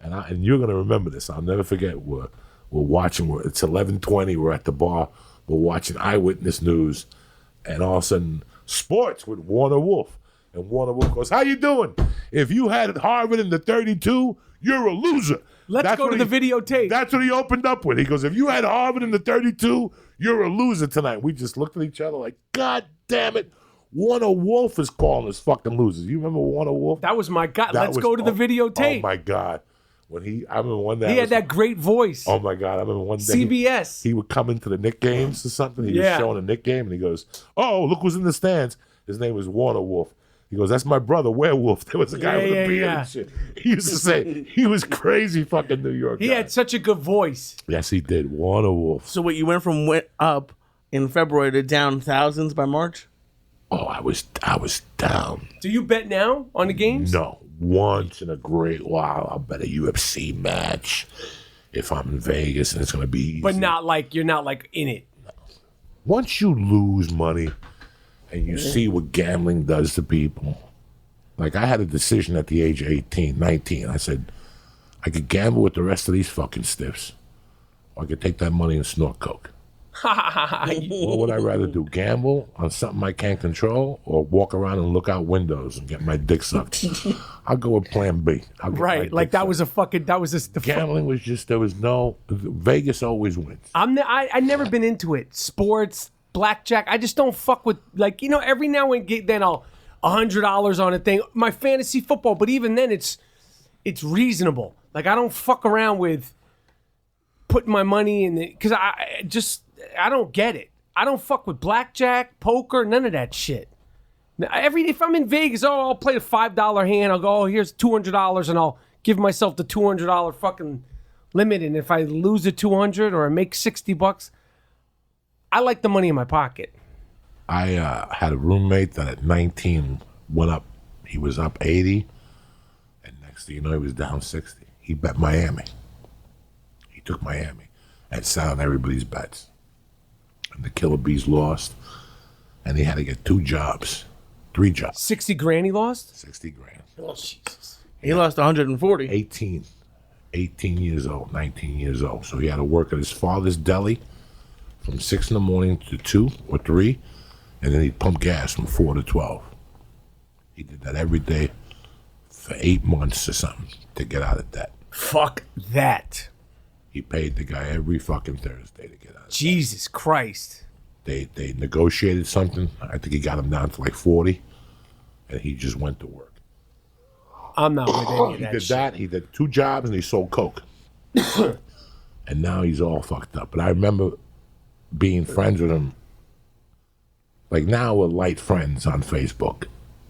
And you're going to remember this. I'll never forget. We're watching. It's 11:20. We're at the bar. We're watching Eyewitness News. And all of a sudden, sports with Warner Wolf. And Warner Wolf goes, how you doing? If you had Harvard in the 32, you're a loser. Let's go to the videotape. That's what he opened up with. He goes, if you had Harvard in the 32, you're a loser tonight. We just looked at each other like, God damn it. Warner Wolf is calling us fucking losers. You remember Warner Wolf? That was my God. Let's go to the videotape. Oh, my God. I remember one day. He had that great voice. Oh, my God. I remember one day. CBS. He would come into the Knick games or something. He was showing a Knick game, and he goes, oh, look who's in the stands. His name was Warner Wolf. He goes, that's my brother, Werewolf. There was a guy with a beard and shit. He used to say he was crazy fucking New York guy. He had such a good voice. Yes, he did. Warner Wolf. So what, you went from up in February to down thousands by March? Oh, I was down. Do you bet now on the games? No. Once in a great while, I'll bet a UFC match if I'm in Vegas and it's going to be easy. But you're not like in it. No. Once you lose money and you see what gambling does to people. Like, I had a decision at the age of 18, 19. I said, I could gamble with the rest of these fucking stiffs, or I could take that money and snort coke. What would I rather do? Gamble on something I can't control, or walk around and look out windows and get my dick sucked? I'll go with plan B. Right, like that was gambling was just, there was no, Vegas always wins. I never been into it. Sports, blackjack, I just don't fuck with, like, every now and then I'll $100 on a thing. My fantasy football, but even then it's reasonable. Like, I don't fuck around with putting my money in it because I don't get it. I don't fuck with blackjack, poker, none of that shit. If I'm in Vegas, I'll play a $5 hand. I'll go, here's $200, and I'll give myself the $200 fucking limit. And if I lose the $200 or I make $60, I like the money in my pocket. I had a roommate that at 19 went up. He was up 80, and next thing you know, he was down 60. He bet Miami. He took Miami and sat on everybody's bets. And the Killer Bees lost, and he had to get 3 jobs. 60 grand he lost? 60 grand. Oh, Jesus. He lost 140. 18 years old, 19 years old. So he had to work at his father's deli from 6 in the morning to 2 or 3, and then he'd pump gas from 4 to 12. He did that every day for 8 months or something to get out of debt. Fuck that. He paid the guy every fucking Thursday to get out of Jesus debt. Christ. They negotiated something. I think he got him down to like 40, and he just went to work. I'm not with any of He that did shit. that. He did 2 jobs and he sold coke. And now he's all fucked up. But I remember being friends with him. Like now we're light friends on Facebook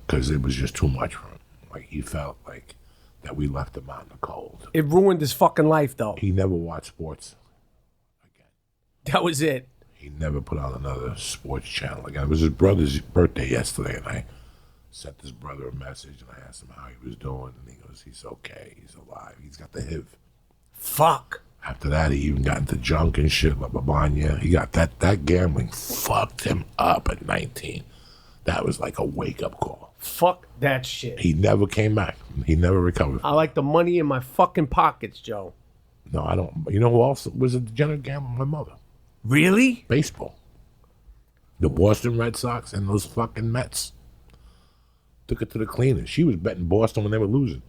because it was just too much for him. Like he felt like that we left him out in the cold. It ruined his fucking life, though. He never watched sports again. That was it. He never put on another sports channel again. It was his brother's birthday yesterday, and I sent his brother a message, and I asked him how he was doing, and he goes, he's okay, he's alive, he's got the HIV. Fuck. After that, he even got into junk and shit, like Babanya. He got that gambling fucked him up at 19. That was like a wake-up call. Fuck that shit. He never came back. He never recovered. I like the money in my fucking pockets, Joe. No, I don't. You know who else was a degenerate gambler? My mother. Really? Baseball. The Boston Red Sox and those fucking Mets. Took it to the cleaners. She was betting Boston when they were losing.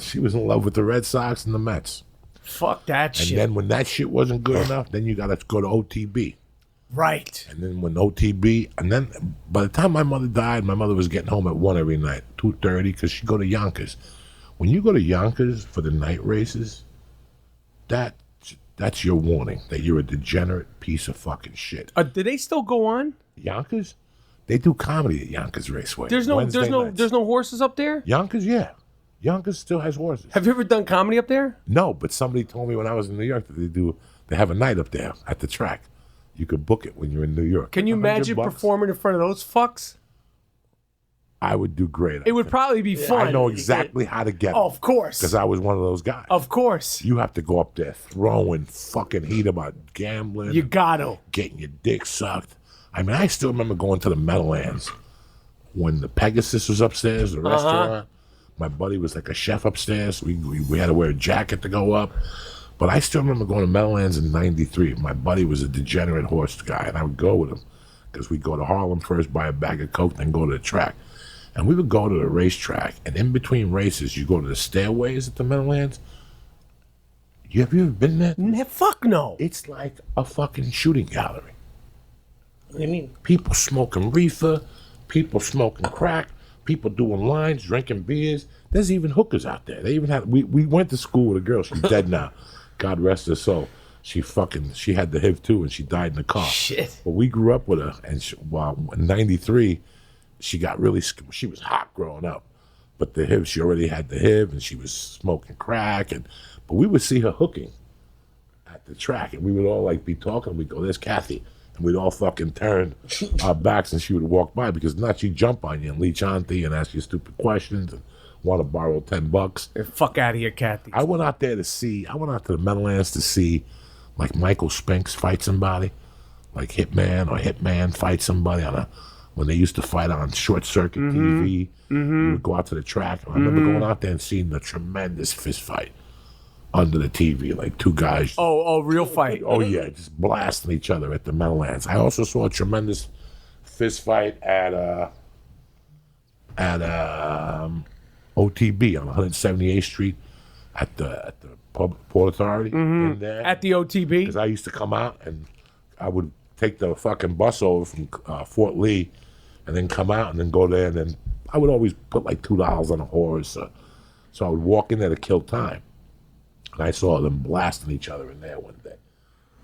She was in love with the Red Sox and the Mets. Fuck that And shit. then when that shit wasn't good enough, then you got to go to OTB. Right. And then when OTB, and then by the time my mother died, my mother was getting home at 1 every night, 2:30, because she'd go to Yonkers. When you go to Yonkers for the night races, that's your warning that you're a degenerate piece of fucking shit. Do they still go on? Yonkers? They do comedy at Yonkers Raceway. There's no horses up there? Yonkers, yeah. Yonkers still has horses. Have you ever done comedy up there? No, but somebody told me when I was in New York that they have a night up there at the track. You could book it when you're in New York. Can you imagine $100? performing in front of those fucks? I would do great. It would probably be fun. I know exactly how to get it. Oh, of course. Because I was one of those guys. Of course. You have to go up there throwing fucking heat about gambling. You got to. Getting your dick sucked. I mean, I still remember going to the Meadowlands when the Pegasus was upstairs, the restaurant. My buddy was like a chef upstairs. We had to wear a jacket to go up. But I still remember going to Meadowlands in 93. My buddy was a degenerate horse guy, and I would go with him because we'd go to Harlem first, buy a bag of Coke, then go to the track. And we would go to the racetrack, and in between races, you go to the stairways at the Meadowlands. Have you ever been there? Fuck no. It's like a fucking shooting gallery. What do you mean? People smoking reefer, people smoking crack, people doing lines, drinking beers. There's even hookers out there. They even had. We went to school with a girl. She's dead now. God rest her soul. She had the HIV too, and she died in the car. Shit. But we grew up with her, and in '93, she was hot growing up. But the HIV, she already had the HIV, and she was smoking crack, but we would see her hooking at the track, and we would all like be talking. We'd go, "There's Kathy," and we'd all fucking turn our backs, and she would walk by because not she'd jump on you and leech onto you and ask you stupid questions and want to borrow $10. Fuck out of here, Kathy. I went out to the Meadowlands to see like Michael Spinks fight somebody, like Hitman fight somebody when they used to fight on short circuit TV. You would go out to the track. I remember going out there and seeing the tremendous fist fight under the TV, like two guys. Oh, real fight. Oh yeah, just blasting each other at the Meadowlands. I also saw a tremendous fist fight at OTB on 178th Street at the Port Authority in there. At the OTB? Because I used to come out and I would take the fucking bus over from Fort Lee and then come out and then go there, and then I would always put like $2 on a horse. So I would walk in there to kill time. And I saw them blasting each other in there one day.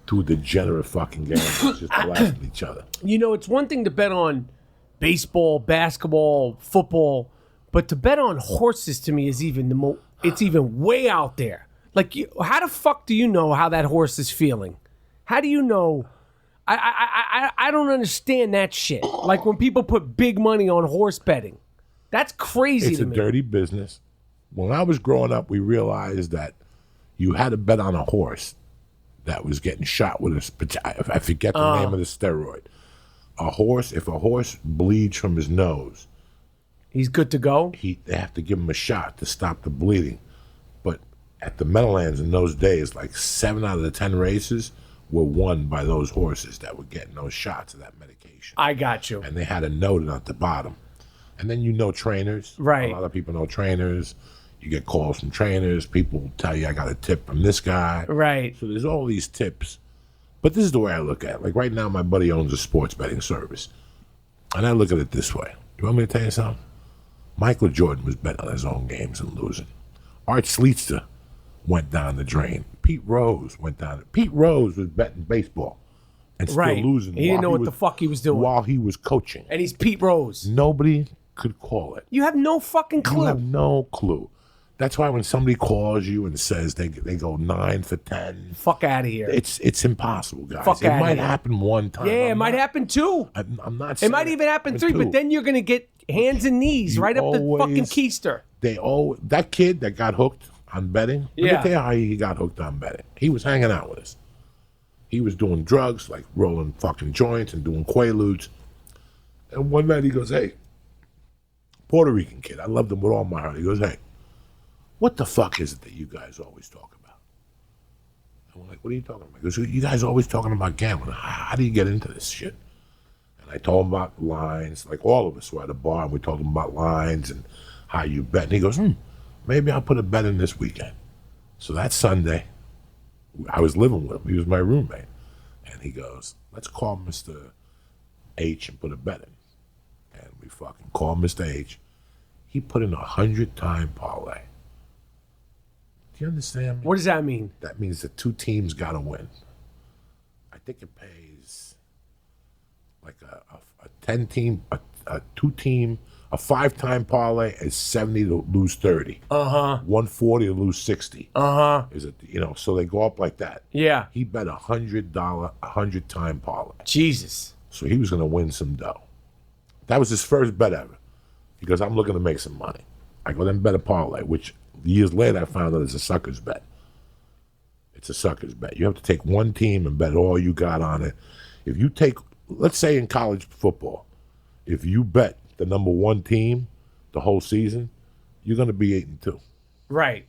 Two degenerate fucking gamblers just blasting each other. You know, it's one thing to bet on baseball, basketball, football, but to bet on horses to me is even it's even way out there. Like, how the fuck do you know how that horse is feeling? How do you know? I don't understand that shit. Like when people put big money on horse betting, that's crazy to me. It's a dirty business. When I was growing up, we realized that you had to bet on a horse that was getting shot with I forget the name of the steroid. If a horse bleeds from his nose, he's good to go. They have to give him a shot to stop the bleeding. But at the Meadowlands in those days, like 7 out of the 10 races were won by those horses that were getting those shots of that medication. I got you. And they had a note at the bottom. And then trainers. Right. A lot of people know trainers. You get calls from trainers. People tell you, I got a tip from this guy. Right. So there's all these tips. But this is the way I look at it. Like right now, my buddy owns a sports betting service. And I look at it this way. You want me to tell you something? Michael Jordan was betting on his own games and losing. Art Schlichter went down the drain. Pete Rose went down. Pete Rose was betting baseball and still losing. He didn't know what the fuck he was doing while he was coaching. And he's Pete Rose. Nobody could call it. You have no fucking clue. You have no clue. That's why when somebody calls you and says they go 9 for 10, fuck out of here. It's impossible, guys. Fuck it outta might here. happen one time. Yeah, it might happen two. I'm not. It saying might even happen three, two. but then you're gonna get hands and knees right up the fucking keister. That kid that got hooked on betting. Let me tell you how he got hooked on betting. He was hanging out with us. He was doing drugs, like rolling fucking joints and doing quaaludes. And one night he goes, "Hey, Puerto Rican kid, I loved him with all my heart." He goes, "Hey, what the fuck is it that you guys always talk about?" And we're like, "What are you talking about?" He goes, "You guys always talking about gambling. How do you get into this shit?" And I told him about lines, like all of us were at a bar, and we told him about lines and how you bet. And he goes, maybe I'll put a bet in this weekend. So that Sunday, I was living with him. He was my roommate. And he goes, let's call Mr. H and put a bet in. And we fucking called Mr. H. He put in 100-time parlay. Do you understand me? What does that mean? That means the two teams got to win. I think it pays like a 10-team, a 2-team, a 5-time parlay is 70 to lose 30. 140 to lose 60. Is it, so they go up like that. Yeah. He bet $100-time parlay. Jesus. So he was going to win some dough. That was his first bet ever. He goes, I'm looking to make some money. I go, then bet a parlay, which years later I found out is a sucker's bet. It's a sucker's bet. You have to take one team and bet all you got on it. If you take, let's say in college football, if you bet the number one team the whole season, you're going to be 8-2. Right.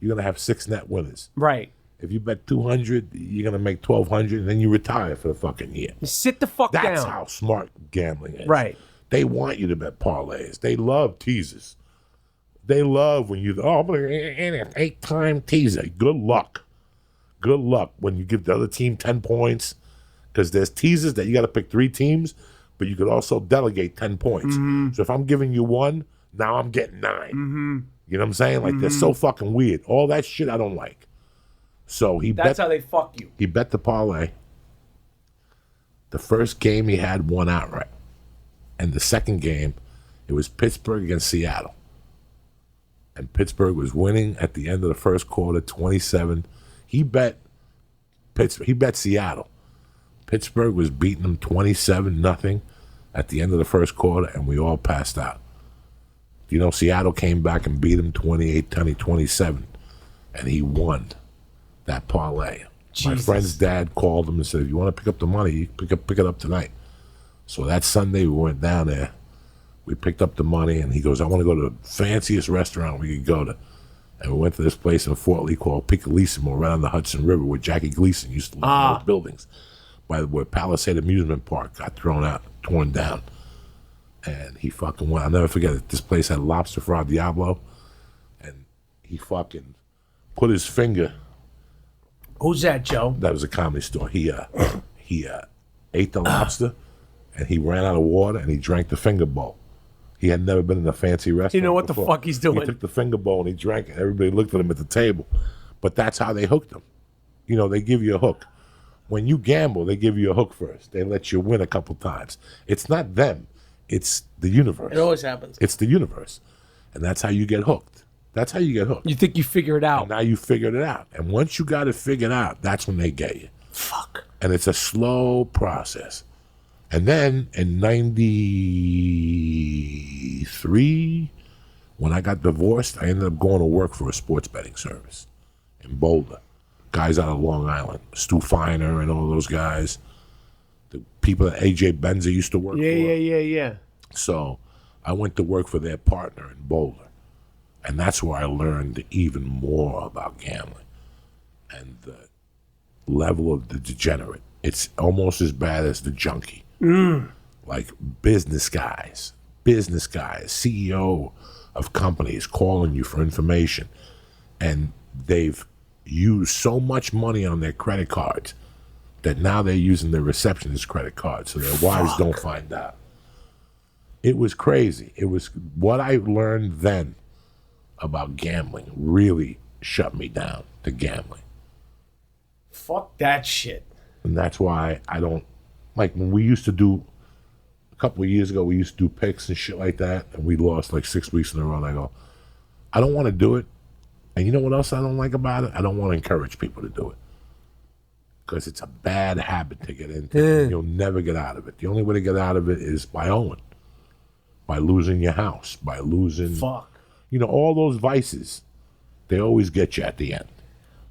You're going to have 6 net winners. Right. If you bet 200, you're going to make 1,200, and then you retire for the fucking year. Sit the fuck down. That's how smart gambling is. Right. They want you to bet parlays. They love teasers. They love when you, I'm going to an 8-time teaser. Good luck. Good luck when you give the other team 10 points, because there's teasers that you got to pick 3 teams, but you could also delegate 10 points. So if I'm giving you 1, now I'm getting 9. You know what I'm saying? Like, they're so fucking weird. All that shit I don't like. So That's how they fuck you. He bet the parlay. The first game he had won outright. And the second game, it was Pittsburgh against Seattle. And Pittsburgh was winning at the end of the first quarter, 27. He bet Pittsburgh. He bet Seattle. Pittsburgh was beating them 27-0 at the end of the first quarter, and we all passed out. You know, Seattle came back and beat him 28-27, and he won that parlay. Jesus. My friend's dad called him and said, if you want to pick up the money, you pick it up tonight. So that Sunday we went down there. We picked up the money, and he goes, I want to go to the fanciest restaurant we could go to. And we went to this place in Fort Lee called Piccolissimo, right on the Hudson River, where Jackie Gleason used to live in those buildings, by where Palisade Amusement Park got torn down. And he fucking went. I'll never forget it. This place had lobster fra Diablo, and he fucking put his finger. Who's that, Joe? That was a comedy store. He ate the lobster, and he ran out of water, and he drank the finger bowl. He had never been in a fancy restaurant. You know what before. the fuck he's doing? He took the finger bowl and he drank it. Everybody looked at him at the table. But that's how they hooked him. You know, they give you a hook. When you gamble, they give you a hook first. They let you win a couple times. It's not them. It's the universe. It always happens. It's the universe. And that's how you get hooked. That's how you get hooked. You think you figure it out. And now you figured it out. And once you got it figured out, that's when they get you. Fuck. And it's a slow process. And then in 93, when I got divorced, I ended up going to work for a sports betting service in Boulder. Guys out of Long Island, Stu Feiner and all those guys. The people that AJ Benza used to work for. Yeah. So I went to work for their partner in Boulder. And that's where I learned even more about gambling and the level of the degenerate. It's almost as bad as the junkie. Like business guys, CEO of companies calling you for information, and they've used so much money on their credit cards that now they're using their receptionist credit card so their wives don't find out. It was crazy. It was what I learned then about gambling really shut me down to gambling. Fuck that shit. And that's why I don't, like when we used to do, a couple of years ago, we used to do picks and shit like that, and we lost like 6 weeks in a row, and I go, I don't want to do it. And you know what else I don't like about it? I don't want to encourage people to do it. Because it's a bad habit to get into. And you'll never get out of it. The only way to get out of it is by owing. By losing your house. By losing... Fuck. You know, all those vices, they always get you at the end.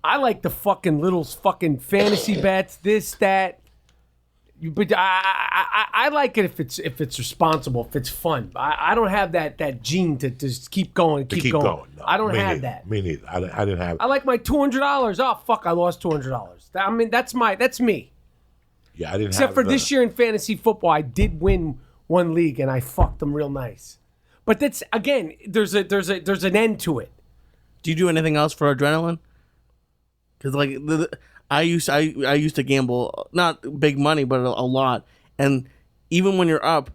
I like the fucking little fucking fantasy bets, this, that. But I like it if it's responsible, if it's fun. I don't have that gene to just keep going, keep going. No, I don't have neither. that. Me neither. I didn't have. I like my $200. Oh fuck! I lost $200. I mean, that's me. Yeah, I didn't. Except have for this year in fantasy football, I did win one league and I fucked them real nice. But that's again, there's an end to it. Do you do anything else for adrenaline? Because like I used to gamble, not big money, but a lot. And even when you're up,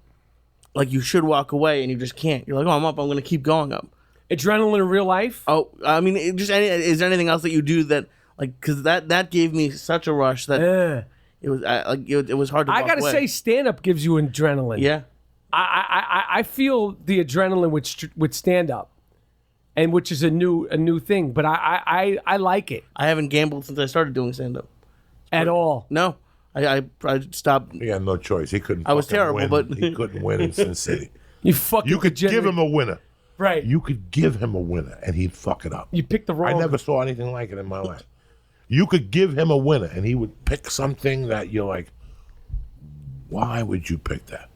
like you should walk away and you just can't. You're like, oh, I'm up. I'm going to keep going up. Adrenaline in real life? Oh, I mean, is there anything else that you do that, like, because that gave me such a rush that it was hard to walk I got to away. say, stand-up gives you adrenaline. Yeah. I feel the adrenaline with stand-up. And which is a new thing, but I like it I haven't gambled since I started doing stand-up. at all. No. I stopped. He had no choice. He couldn't. I was fucking terrible, win. but- he couldn't win in Sin City. You fucking You could give him a winner. right. You could give him a winner, and he'd fuck it up. You picked the wrong. I never saw anything like it in my life. You could give him a winner, and he would pick something that you're like, why would you pick that?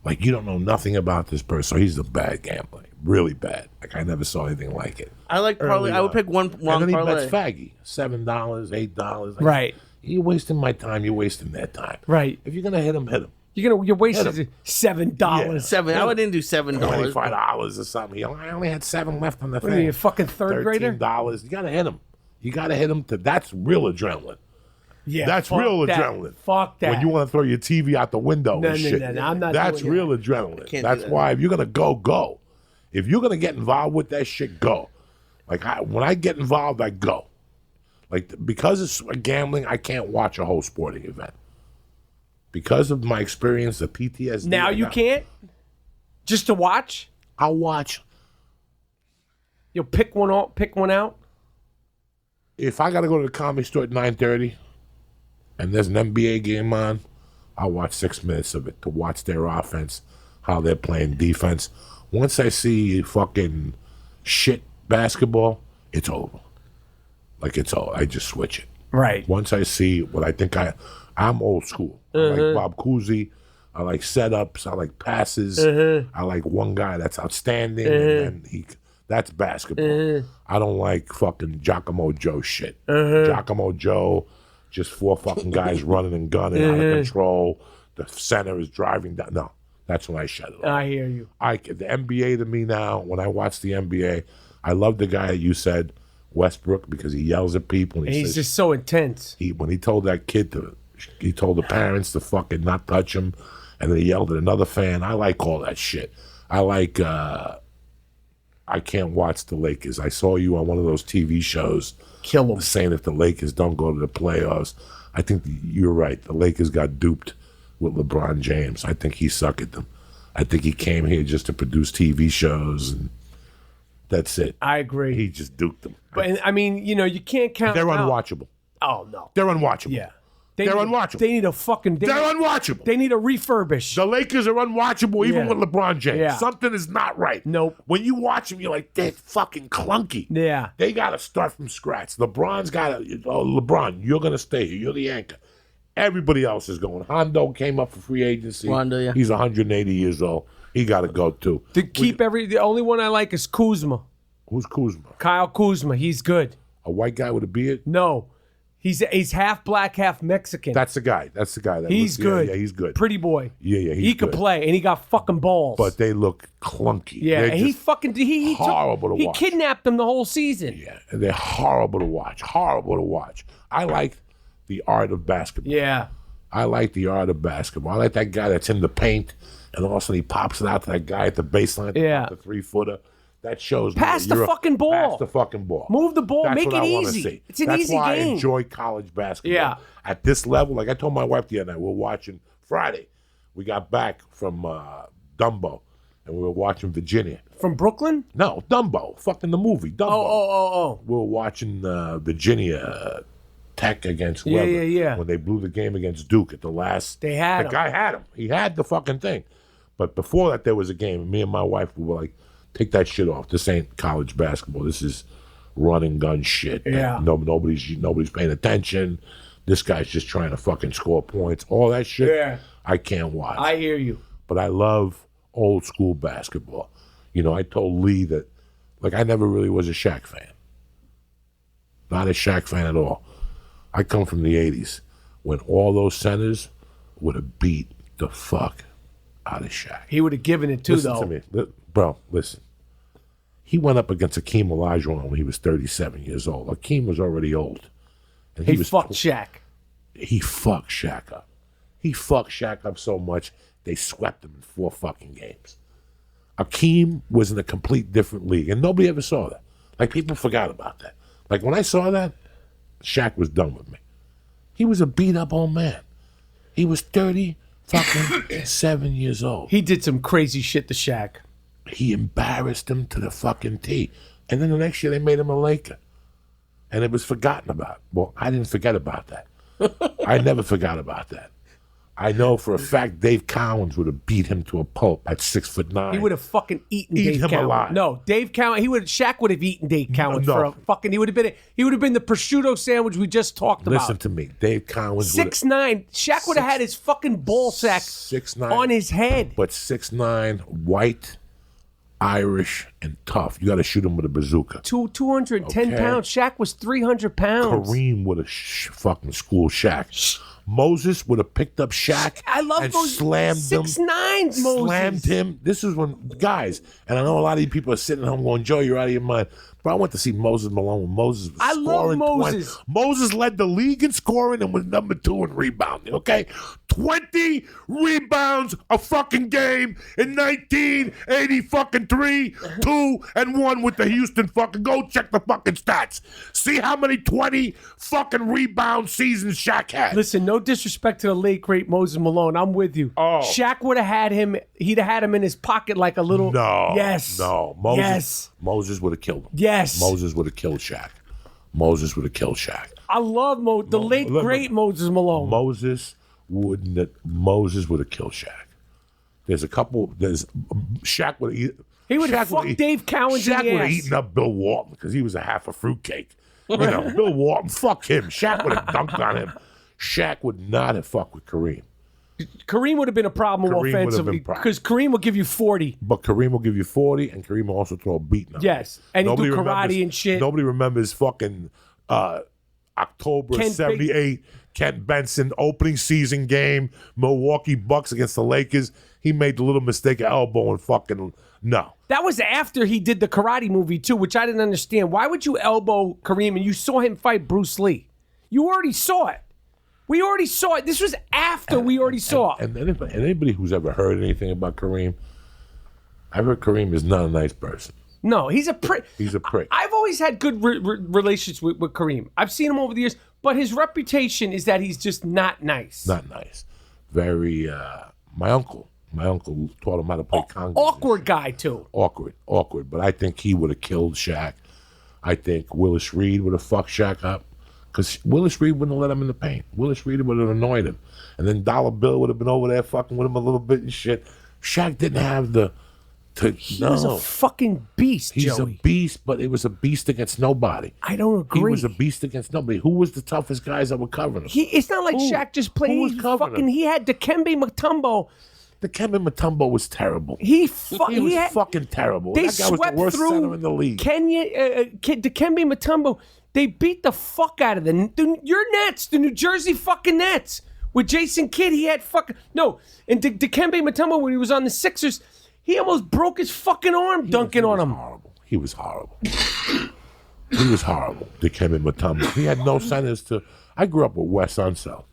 Like, you don't know nothing about this person. So he's a bad gambler. Really bad. Like, I never saw anything like it. I like parlay. I would pick one And wrong then he parlay. bets faggy. $7, $8. Like, Right. You're wasting my time. You're wasting their time. Right. If you're going to hit him, hit him. You're wasting Hit $7. Yeah. Seven. I didn't do $7. $25 or something. I only had 7 left on the What are thing. you, a fucking third grader? $13. You got to hit him. You got to hit him. That's real adrenaline. Yeah. That's fuck real that. adrenaline. Fuck that. When you want to throw your TV out the window No, and no, shit. no, I'm not That's doing real that. adrenaline. can't That's do that. why if you're going to go. If you're going to get involved with that shit, go. Like, when I get involved, I go. Like, because it's gambling, I can't watch a whole sporting event. Because of my experience, the PTSD. Now you can't? Just to watch? I'll watch. You'll pick one out? If I got to go to the Comedy Store at 9:30 and there's an NBA game on, I'll watch 6 minutes of it to watch their offense, how they're playing defense. Once I see fucking shit basketball, it's over. Like, it's over. I just switch it. Right. Once I see what I think I'm old school. I like Bob Cousy. I like setups. I like passes. I like one guy that's outstanding, and then that's basketball. I don't like fucking Giacomo Joe shit. Giacomo Joe, just 4 fucking guys running and gunning out of control. The center is driving down. No, that's when I shut it off. I hear you. The NBA to me now, when I watch the NBA, I love the guy you said, Westbrook, because he yells at people. And He's says, just so intense. when he told that kid he told the parents to fucking not touch him, and then he yelled at another fan. I like all that shit. I like, I can't watch the Lakers. I saw you on one of those TV shows Kill him. saying if the Lakers don't go to the playoffs. I think you're right. The Lakers got duped with LeBron James. I think he suckered them. I think he came here just to produce TV shows, and that's it. I agree. He just duped them. But I mean, you can't count. They're them out. unwatchable. Oh no. They're unwatchable. Yeah. They're unwatchable. They need a fucking. They're unwatchable. They need a refurbish. The Lakers are unwatchable even Yeah. with LeBron James. Yeah. Something is not right. Nope. When you watch them, you're like, they're fucking clunky. Yeah. They got to start from scratch. LeBron's got to, LeBron, you're going to stay here. You're the anchor. Everybody else is going. Hondo came up for free agency. Rondo, yeah. He's 180 years old. He got to go too. The only one I like is Kuzma. Who's Kuzma? Kyle Kuzma. He's good. A white guy with a beard? No. He's half black, half Mexican. That's the guy. That's the guy. He's good. Yeah, he's good. Pretty boy. Yeah, he's He could good. play, and he got fucking balls. But they look clunky. yeah, They're and he just fucking he horrible to he watch. kidnapped them the whole season. Yeah, and they're horrible to watch. Horrible to watch. I like the art of basketball. Yeah. I like the art of basketball. I like that guy that's in the paint, and all of a sudden he pops it out to that guy at the baseline, the 3-footer. That shows me Pass the fucking ball. Pass the fucking ball. Move the ball. That's Make what it I wanna easy. see. It's an That's easy why game. I enjoy college basketball. Yeah. At this level, like I told my wife the other night, we're watching Friday. We got back from Dumbo, and we were watching Virginia. From Brooklyn? No, Dumbo. Fucking the movie, Dumbo. Oh. We were watching Virginia Tech against whoever. Yeah. When they blew the game against Duke at the last. They had the him. guy had him. He had the fucking thing. But before that, there was a game, and me and my wife were like, take that shit off. This ain't college basketball. This is run and gun shit. Yeah. Nobody's paying attention. This guy's just trying to fucking score points. All that shit. Yeah. I can't watch. I hear you. But I love old school basketball. You know, I told Lee that, like, I never really was a Shaq fan. Not a Shaq fan at all. I come from the 80s when all those centers would have beat the fuck out of Shaq. He would have given it too, Listen though. to me. Bro, listen. He went up against Akeem Olajuwon when he was 37 years old. Akeem was already old. And He fucked Shaq. He fucked Shaq up. He fucked Shaq up so much, they swept him in 4 fucking games. Akeem was in a complete different league, and nobody ever saw that. Like, people forgot about that. Like, when I saw that, Shaq was done with me. He was a beat-up old man. He was 7 years old. He did some crazy shit to Shaq. He embarrassed him to the fucking T. And then the next year, they made him a Laker. And it was forgotten about. Well, I didn't forget about that. I never forgot about that. I know for a fact Dave Cowens would have beat him to a pulp at 6'9". He would have fucking eaten Eat Dave him Cowens. alive. No, Dave Cowens. Shaq would have eaten Dave Cowens No. for a fucking. He would have been the prosciutto sandwich we just talked about. Listen to me. Dave Cowens would 6'9". Shaq would have had his fucking ball sack 6'9", on his head. But 6'9", white, Irish, and tough. You got to shoot him with a bazooka. 210 Okay. pounds. Shaq was 300 pounds. Kareem would have fucking schooled Shaq. Moses would have picked up Shaq I love and Moses. slammed him. 6'9", Moses. Slammed him. This is when, guys, and I know a lot of you people are sitting at home going, Joe, you're out of your mind. But I went to see Moses Malone when Moses was I love scoring. Moses. Moses led the league in scoring and was number 2 in rebounding, okay? 20 rebounds a fucking game in 1983, 2-1 with the Houston fucking. Go check the fucking stats. See how many 20 fucking rebound seasons Shaq had. Listen, no disrespect to the late great Moses Malone. I'm with you. Oh. Shaq would have had him. He'd have had him in his pocket like a little. No. Yes. No. Moses, Yes. Moses would have killed him. Yes. Moses would have killed Shaq. Moses would have killed Shaq. I love the late great Moses Malone. Moses would have killed Shaq. Shaq would have. He would have fucked Dave Cowens Shaq in the would have ass. eaten up Bill Walton because he was a half a fruitcake. You know, Bill Walton, fuck him. Shaq would have dunked on him. Shaq would not have fucked with Kareem. Kareem would have been a problem Kareem would have offensively been because Kareem will give you 40. But Kareem will give you 40, and Kareem will also throw a beating on you. Yes, and he'll do karate remembers- and shit. Nobody remembers fucking October Ken 78, Kent Benson opening season game, Milwaukee Bucks against the Lakers. He made the little mistake of elbowing fucking no. That was after he did the karate movie too, which I didn't understand. Why would you elbow Kareem and you saw him fight Bruce Lee? You already saw it. We already saw it. This was after we already saw it. And anybody who's ever heard anything about Kareem, I've heard Kareem is not a nice person. No, he's a prick. He's a prick. I've always had good relations with Kareem. I've seen him over the years, but his reputation is that he's just not nice. Not nice. Very. My uncle taught him how to play congas. Awkward guy too. Awkward. But I think he would have killed Shaq. I think Willis Reed would have fucked Shaq up. Because Willis Reed wouldn't have let him in the paint. Willis Reed would have annoyed him. And then Dollar Bill would have been over there fucking with him a little bit and shit. Shaq didn't have the... He was a fucking beast, He's Joey. a beast, but it was a beast against nobody. I don't agree. He was a beast against nobody. Who was the toughest guys that were covering him? It's not like Shaq just played. Who was covering him? He had Dikembe Mutombo. Dikembe Mutombo was terrible. He was fucking terrible. They That guy was swept the worst through center in the league. Dikembe Mutombo. They beat the fuck out of your Nets, the New Jersey fucking Nets. With Jason Kidd, he had fucking... No, and Dikembe Mutombo, when he was on the Sixers, he almost broke his fucking arm dunking on him. He was horrible. He was horrible, Dikembe Mutombo. He had no centers to... I grew up with Wes Unseld.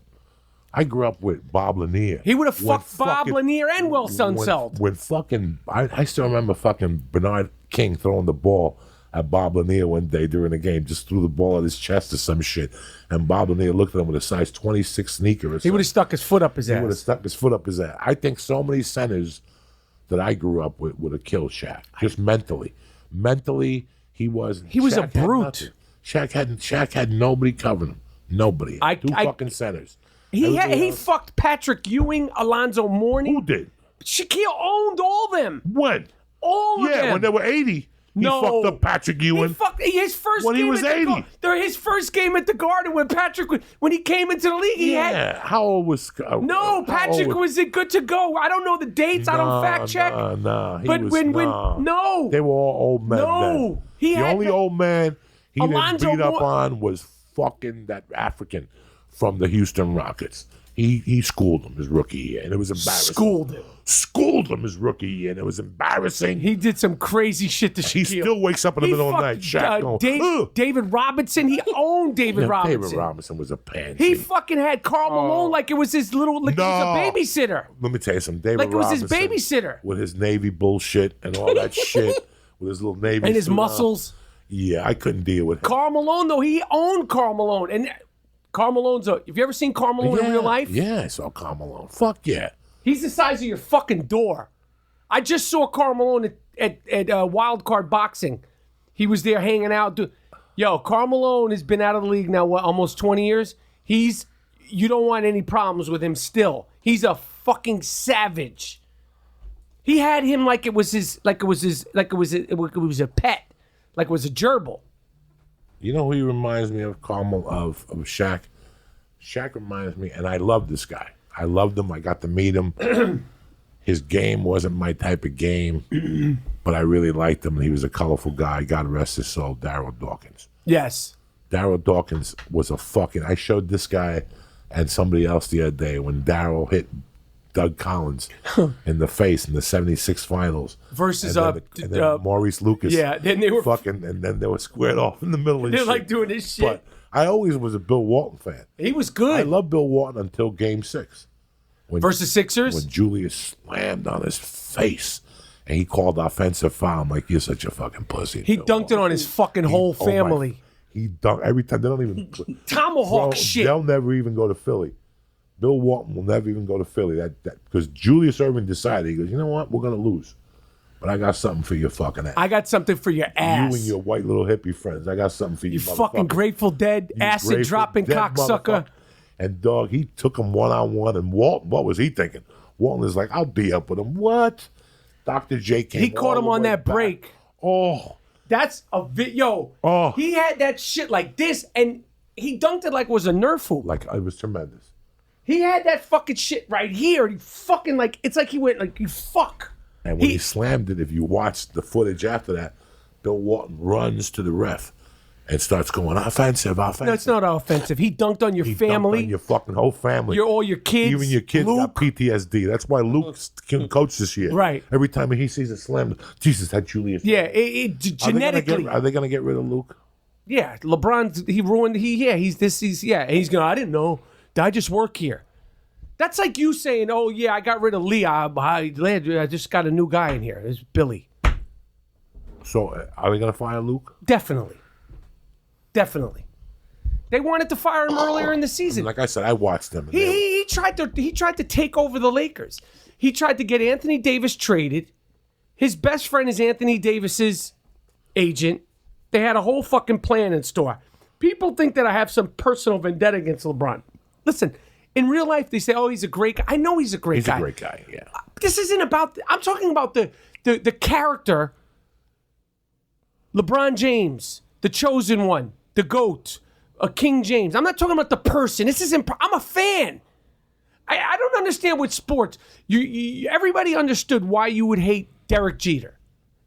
I grew up with Bob Lanier. He would have fucked Bob Lanier and Will Sunselt. When fucking, I still remember fucking Bernard King throwing the ball at Bob Lanier one day during the game, just threw the ball at his chest or some shit. And Bob Lanier looked at him with a size 26 sneaker or something. He would have stuck his foot up his ass. He would have stuck his foot up his ass. I think so many centers that I grew up with would have killed Shaq, just mentally. Mentally, he was a brute. Shaq had nobody covering him. Nobody. Two fucking centers. He fucked Patrick Ewing, Alonzo Mourning. Who did? Shaquille owned all them. When? All of them. Yeah, when they were 80. He fucked up Patrick Ewing. He fucked his first when game he was 80. His first game at the Garden when he came into the league, he had. How old was? Patrick was good to go. I don't know the dates. I don't fact check. No. No, they were all old men. No, then. The only old man he didn't beat up on was fucking that African from the Houston Rockets. He schooled him his rookie year, and it was embarrassing. Schooled him his rookie year, and it was embarrassing. He did some crazy shit to Shaquille. He still wakes up in the middle of the night. Shaq David Robinson. He owned David Robinson. David Robinson was a pansy. He fucking had Karl Malone like it was his little, like he was a babysitter. Let me tell you something. David Robinson, was his babysitter with his Navy bullshit and all that shit, with his little Navy and his muscles. Yeah, I couldn't deal with him. Karl Malone, though, he owned Karl Malone, and Karl Malone's have you ever seen Karl Malone in real life? Yeah, I saw Karl Malone. Fuck yeah. He's the size of your fucking door. I just saw Karl Malone at Wild Card Boxing. He was there hanging out. Karl Malone has been out of the league now, almost 20 years? You don't want any problems with him still. He's a fucking savage. He had him like it was a pet, like it was a gerbil. You know who he reminds me of, of Shaq? Shaq reminds me, and I love this guy. I loved him. I got to meet him. His game wasn't my type of game, but I really liked him. He was a colorful guy. God rest his soul, Darryl Dawkins. Yes. Darryl Dawkins was a fucking... I showed this guy and somebody else the other day when Darryl hit Doug Collins in the face in the 76 finals. Versus and then Maurice Lucas. Yeah, then they were... and then they were squared off in the middle and they're shit. like doing this shit. But I always was a Bill Walton fan. He was good. I loved Bill Walton until Game 6. Versus Sixers? When Julius slammed on his face and he called offensive foul. I'm like, you're such a fucking pussy. He dunked it on his fucking whole family. He dunked every time. They don't even... Tomahawk shit. They'll never even go to Philly. Bill Walton will never even go to Philly. Because Julius Erving decided, he goes, you know what? We're going to lose. But I got something for your fucking ass. I got something for your ass. You and your white little hippie friends. I got something for you, fucking Grateful Dead, acid-dropping cocksucker. And, dog, he took him one-on-one. And Walton, what was he thinking? Walton is like, I'll be up with him. What? Dr. J came. He caught him on that break. Oh. That's a video. Oh. He had that shit like this, and he dunked it like it was a Nerf hoop. Like, it was tremendous. He had that fucking shit right here. He fucking like, it's like he went like, you fuck. And when he slammed it, if you watch the footage after that, Bill Walton runs to the ref and starts going, offensive. No, it's not offensive. He dunked on your family. Dunked on your fucking whole family. All your kids. Even your kids got PTSD. That's why Luke can coach this year. Right. Every time he sees a slam, Jesus, that Julius. Yeah, genetically. Are they going to get rid of Luke? Yeah, LeBron, he ruined, he's going, I didn't know. I just work here. That's like you saying, oh, yeah, I got rid of Lee. I just got a new guy in here. It's Billy. So, are they going to fire Luke? Definitely. They wanted to fire him earlier in the season. Like I said, I watched them. He tried to take over the Lakers. He tried to get Anthony Davis traded. His best friend is Anthony Davis's agent. They had a whole fucking plan in store. People think that I have some personal vendetta against LeBron. Listen, in real life, they say, oh, he's a great guy. I know he's a great guy. He's a great guy, yeah. This isn't about... I'm talking about the character. LeBron James, the chosen one, the GOAT, King James. I'm not talking about the person. This isn't... I'm a fan. I don't understand with sports. Everybody understood why you would hate Derek Jeter.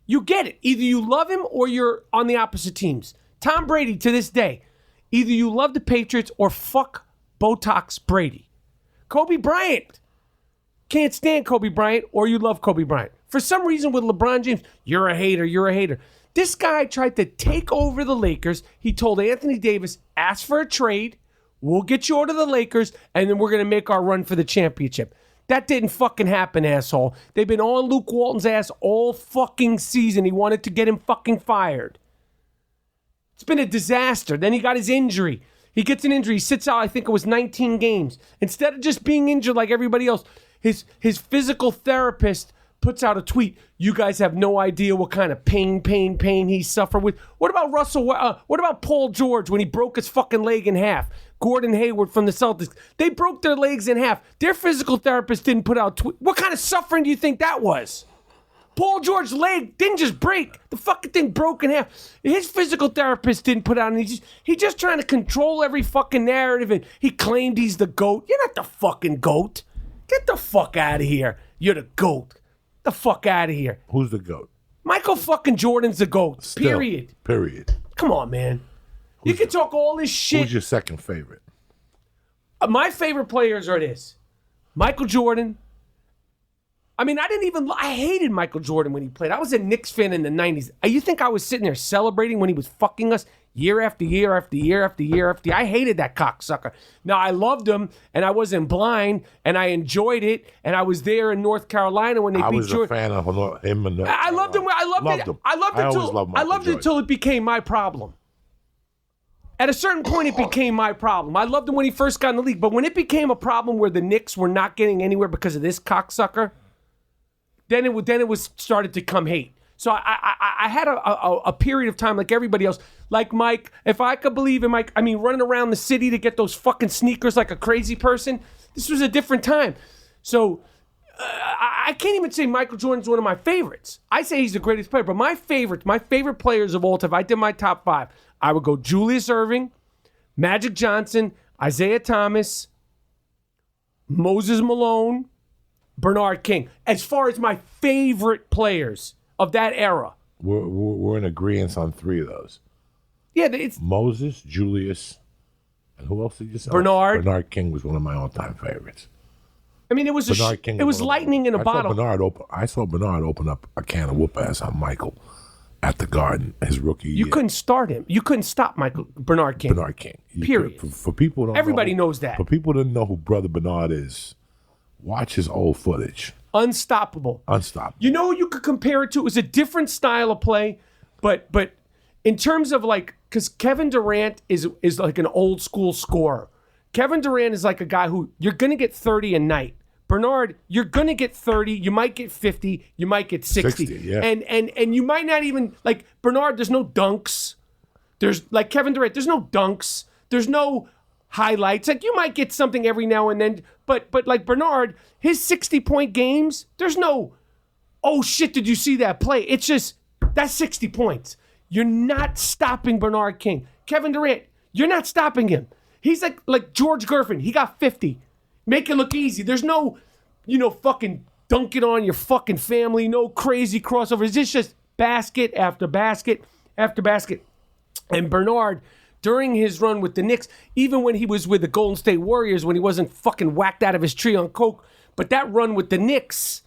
You get it. Either you love him or you're on the opposite teams. Tom Brady, to this day, either you love the Patriots or fuck Botox Brady. Kobe Bryant. Can't stand Kobe Bryant or you love Kobe Bryant. For some reason with LeBron James, you're a hater. This guy tried to take over the Lakers. He told Anthony Davis, ask for a trade. we'll get you out of the Lakers, and then we're going to make our run for the championship. That didn't fucking happen, asshole. They've been on Luke Walton's ass all fucking season. He wanted to get him fucking fired. It's been a disaster. Then he got his injury. He gets an injury. He sits out, I think it was 19 games. Instead of just being injured like everybody else, his physical therapist puts out a tweet. You guys have no idea what kind of pain he suffered with. What about what about Paul George when he broke his fucking leg in half? Gordon Hayward from the Celtics. They broke their legs in half. Their physical therapist didn't put out tweet. What kind of suffering do you think that was? Paul George's leg didn't just break. The fucking thing broke in half. His physical therapist didn't put out, and he's just trying to control every fucking narrative, and he claimed he's the GOAT. You're not the fucking GOAT. Get the fuck out of here. You're the GOAT. The fuck out of here. Who's the GOAT? Michael fucking Jordan's the GOAT. Still, Period. Come on, man. You can talk all this shit. Who's your second favorite? My favorite players are this. Michael Jordan. I mean, I hated Michael Jordan when he played. I was a Knicks fan in the 90s. You think I was sitting there celebrating when he was fucking us year after year after year after year after year? I hated that cocksucker. Now, I loved him, and I wasn't blind, and I enjoyed it, and I was there in North Carolina when they beat Jordan. I was a fan of him. And I loved him. I loved it until it became my problem. At a certain point, it became my problem. I loved him when he first got in the league, but when it became a problem where the Knicks were not getting anywhere because of this cocksucker, then it was started to come hate. So I had a period of time like everybody else, like Mike. If I could believe in Mike, I mean, running around the city to get those fucking sneakers like a crazy person. This was a different time. So I can't even say Michael Jordan's one of my favorites. I say he's the greatest player, but my favorite players of all time, if I did my top 5, I would go Julius Erving, Magic Johnson, Isaiah Thomas, Moses Malone, Bernard King. As far as my favorite players of that era. We're in agreement on 3 of those. Yeah, it's Moses, Julius, and who else did you say? Bernard. Bernard King was one of my all-time favorites. I mean, it was lightning in a bottle. I saw Bernard open up a can of whoop ass on Michael at the Garden his rookie year. You couldn't start him. You couldn't stop Bernard King. Bernard King. Period. For people who everybody knows that. For people who don't know who Brother Bernard is, watch his old footage. Unstoppable. Unstoppable. You know what you could compare it to? It was a different style of play, but in terms of like, because Kevin Durant is like an old school scorer. Kevin Durant is like a guy who you're going to get 30 a night. Bernard, you're going to get 30. You might get 50. You might get 60. Yeah. And you might not even, like Bernard, there's no dunks. There's, like Kevin Durant, there's no dunks. There's no highlights. Like you might get something every now and then. But like Bernard, his 60-point games, there's no, oh shit, did you see that play? It's just, that's 60 points. You're not stopping Bernard King. Kevin Durant, you're not stopping him. He's like George Gervin. He got 50. Make it look easy. There's no, fucking dunk it on your fucking family. No crazy crossovers. It's just basket after basket after basket. And Bernard, during his run with the Knicks, even when he was with the Golden State Warriors, when he wasn't fucking whacked out of his tree on coke, but that run with the Knicks,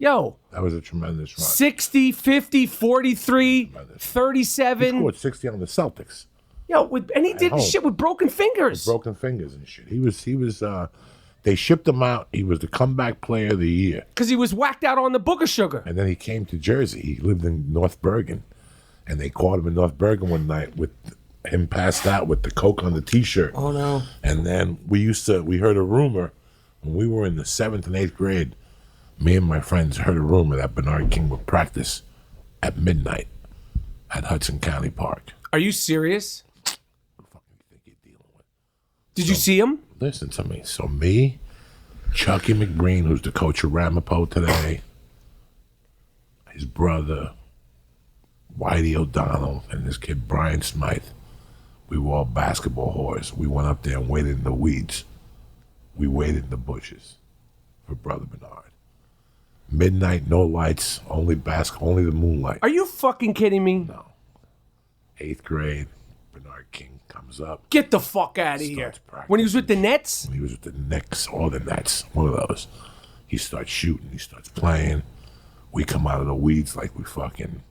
that was a tremendous run. 60, 50, 43, 37. He scored 60 on the Celtics. And he did shit with broken fingers. Broken fingers and shit. He was. They shipped him out. He was the comeback player of the year. Because he was whacked out on the booger sugar. And then he came to Jersey. He lived in North Bergen. And they caught him in North Bergen one night with him passed out with the coke on the T-shirt. Oh, no. And then we heard a rumor when we were in the 7th and 8th grade. Me and my friends heard a rumor that Bernard King would practice at midnight at Hudson County Park. Are you serious? What the fuck do you think you're dealing with? Did you see him? Listen to me. So me, Chucky McBreen, who's the coach of Ramapo today, his brother, Whitey O'Donnell, and this kid, Brian Smythe, we were all basketball whores. We went up there and waited in the weeds. We waited in the bushes for Brother Bernard. Midnight, no lights, only the moonlight. Are you fucking kidding me? No. 8th grade, Bernard King comes up. Get the fuck out of here. When he was with the Nets? When he was with the Knicks or the Nets, one of those. He starts shooting, he starts playing. We come out of the weeds like we're fucking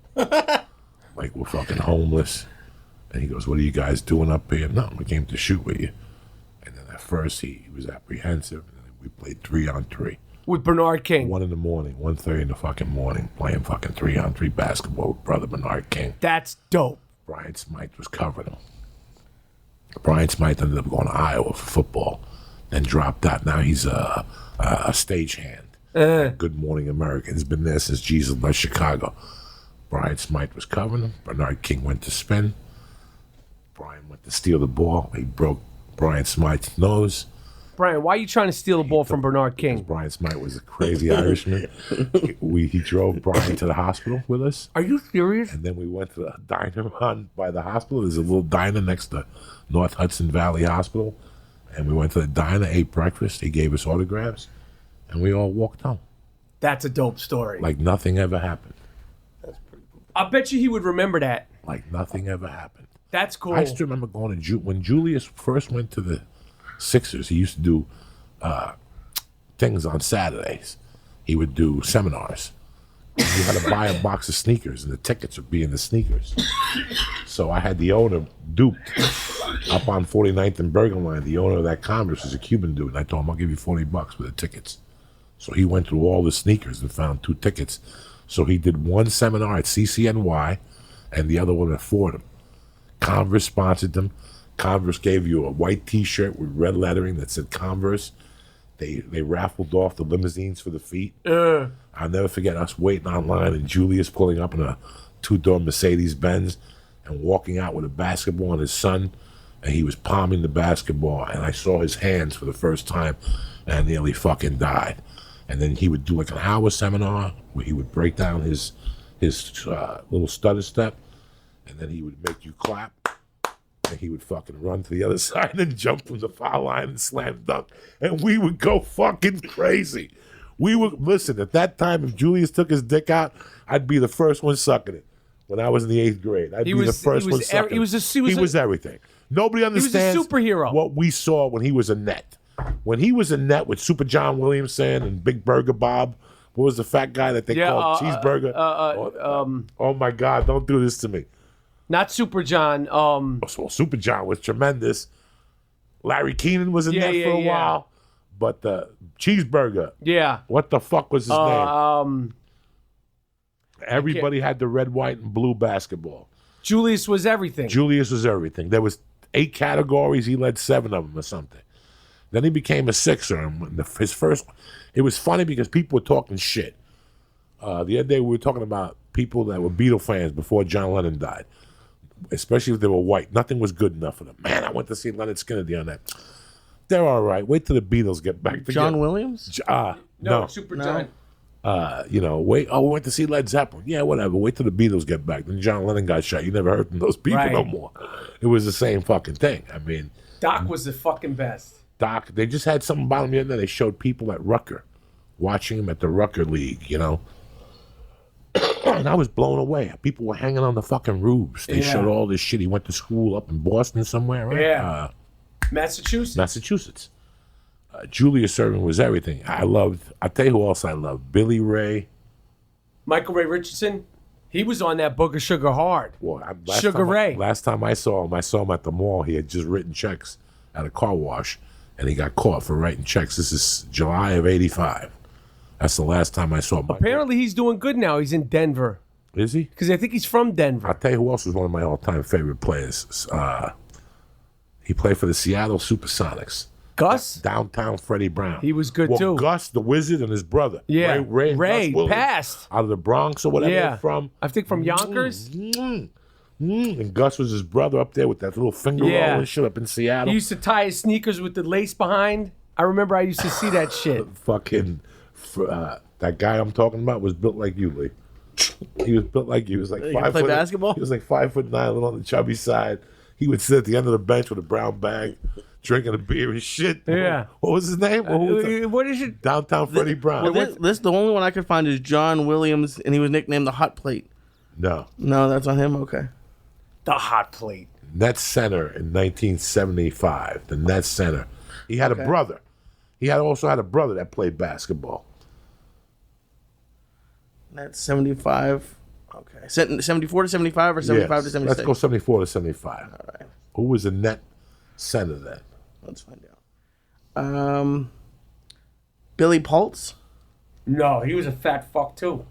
homeless. And he goes, "What are you guys doing up here?" "No, we came to shoot with you." And then at first he was apprehensive, and then we played 3-on-3. With Bernard King. 1 in the morning, 1:30 in the fucking morning, playing fucking 3-on-3 basketball with brother Bernard King. That's dope. Brian Smythe was covering him. Brian Smythe ended up going to Iowa for football, then dropped out. Now he's a stagehand. Good Morning America. He's been there since Jesus left Chicago. Brian Smythe was covering him. Bernard King went to spin. Brian went to steal the ball. He broke Brian Smythe's nose. Brian, why are you trying to steal the ball from Bernard King? Brian Smythe was a crazy Irishman. He drove Brian to the hospital with us. Are you serious? And then we went to the diner by the hospital. There's a little diner next to North Hudson Valley Hospital. And we went to the diner, ate breakfast. He gave us autographs. And we all walked home. That's a dope story. Like nothing ever happened. I bet you he would remember that. Like nothing ever happened. That's cool. I still remember going to when Julius first went to the Sixers. He used to do things on Saturdays. He would do seminars. You had to buy a box of sneakers, and the tickets would be in the sneakers. So I had the owner duped up on 49th and Bergen Line. The owner of that Converse was a Cuban dude, and I told him, I'll give you $40 for the tickets. So he went through all the sneakers and found 2 tickets. So he did one seminar at CCNY and the other one at Fordham. Converse sponsored them. Converse gave you a white T-shirt with red lettering that said Converse. They raffled off the limousines for the feet. I'll never forget us waiting online and Julius pulling up in a 2-door Mercedes-Benz and walking out with a basketball and his son, and he was palming the basketball, and I saw his hands for the first time, and I nearly fucking died. And then he would do like an hour seminar where he would break down his little stutter step, and then he would make you clap, and he would fucking run to the other side and then jump from the foul line and slam dunk, and we would go fucking crazy. We would listen. At that time, if Julius took his dick out, I'd be the first one sucking it. When I was in the 8th grade, I'd be the first one sucking it. He was everything. Nobody understands he was a superhero. What we saw when he was a net. When he was a net with Super John Williamson and Big Burger Bob, what was the fat guy that they called Cheeseburger? Oh my God! Don't do this to me. Not Super John. Well, Super John was tremendous. Larry Keenan was in net for a while, but the Cheeseburger. Yeah. What the fuck was his name? Everybody had the red, white, and blue basketball. Julius was everything. Julius was everything. There was 8 categories. He led 7 of them or something. Then he became a Sixer. And his first, it was funny because people were talking shit. The other day we were talking about people that were Beatle fans before John Lennon died, especially if they were white. Nothing was good enough for them. Man, I went to see Leonard Skinner the other night. They're all right. Wait till the Beatles get back together. John Williams? No. Super John. We went to see Led Zeppelin. Yeah, whatever. Wait till the Beatles get back. Then John Lennon got shot. You never heard from those people no more. It was the same fucking thing. I mean, Doc was the fucking best. Doc, they just had something about him the other day. They showed people at Rucker, watching him at the Rucker League, And I was blown away. People were hanging on the fucking roofs. They showed all this shit. He went to school up in Boston somewhere, right? Yeah. Massachusetts. Julius Erving was everything. I'll tell you who else I love. Billy Ray. Michael Ray Richardson. He was on that Booger Sugar Hard. Well, Ray. Last time I saw him at the mall. He had just written checks at a car wash, and he got caught for writing checks. This is July of '85. That's the last time I saw him. Apparently, he's doing good now. He's in Denver. Is he? Because I think he's from Denver. I'll tell you who else was one of my all-time favorite players. He played for the Seattle Supersonics. Gus? Downtown Freddie Brown. He was good, too. Gus, the Wizard, and his brother. Yeah. Ray passed. Out of the Bronx or whatever they're from. I think from Yonkers. And Gus was his brother up there with that little finger roll and shit up in Seattle. He used to tie his sneakers with the lace behind. I remember I used to see that shit. Fucking, that guy I'm talking about was built like you, Lee. He was built like you. He was like 5 foot. Basketball? He was like 5'9", a little on the chubby side. He would sit at the end of the bench with a brown bag, drinking a beer and shit. Yeah. What was his name? What is it? Downtown Freddie Brown. Well, this the only one I could find is John Williams, and he was nicknamed the Hot Plate. No, that's on him. Okay. The Hot Plate. Nets center in 1975. The Nets center. He had a brother. He also had a brother that played basketball. That's 75. Okay. 74 to 75 or 75 to 76? Let's go 74 to 75. All right. Who was the net center then? Let's find out. Billy Pultz, No, he was a fat fuck too.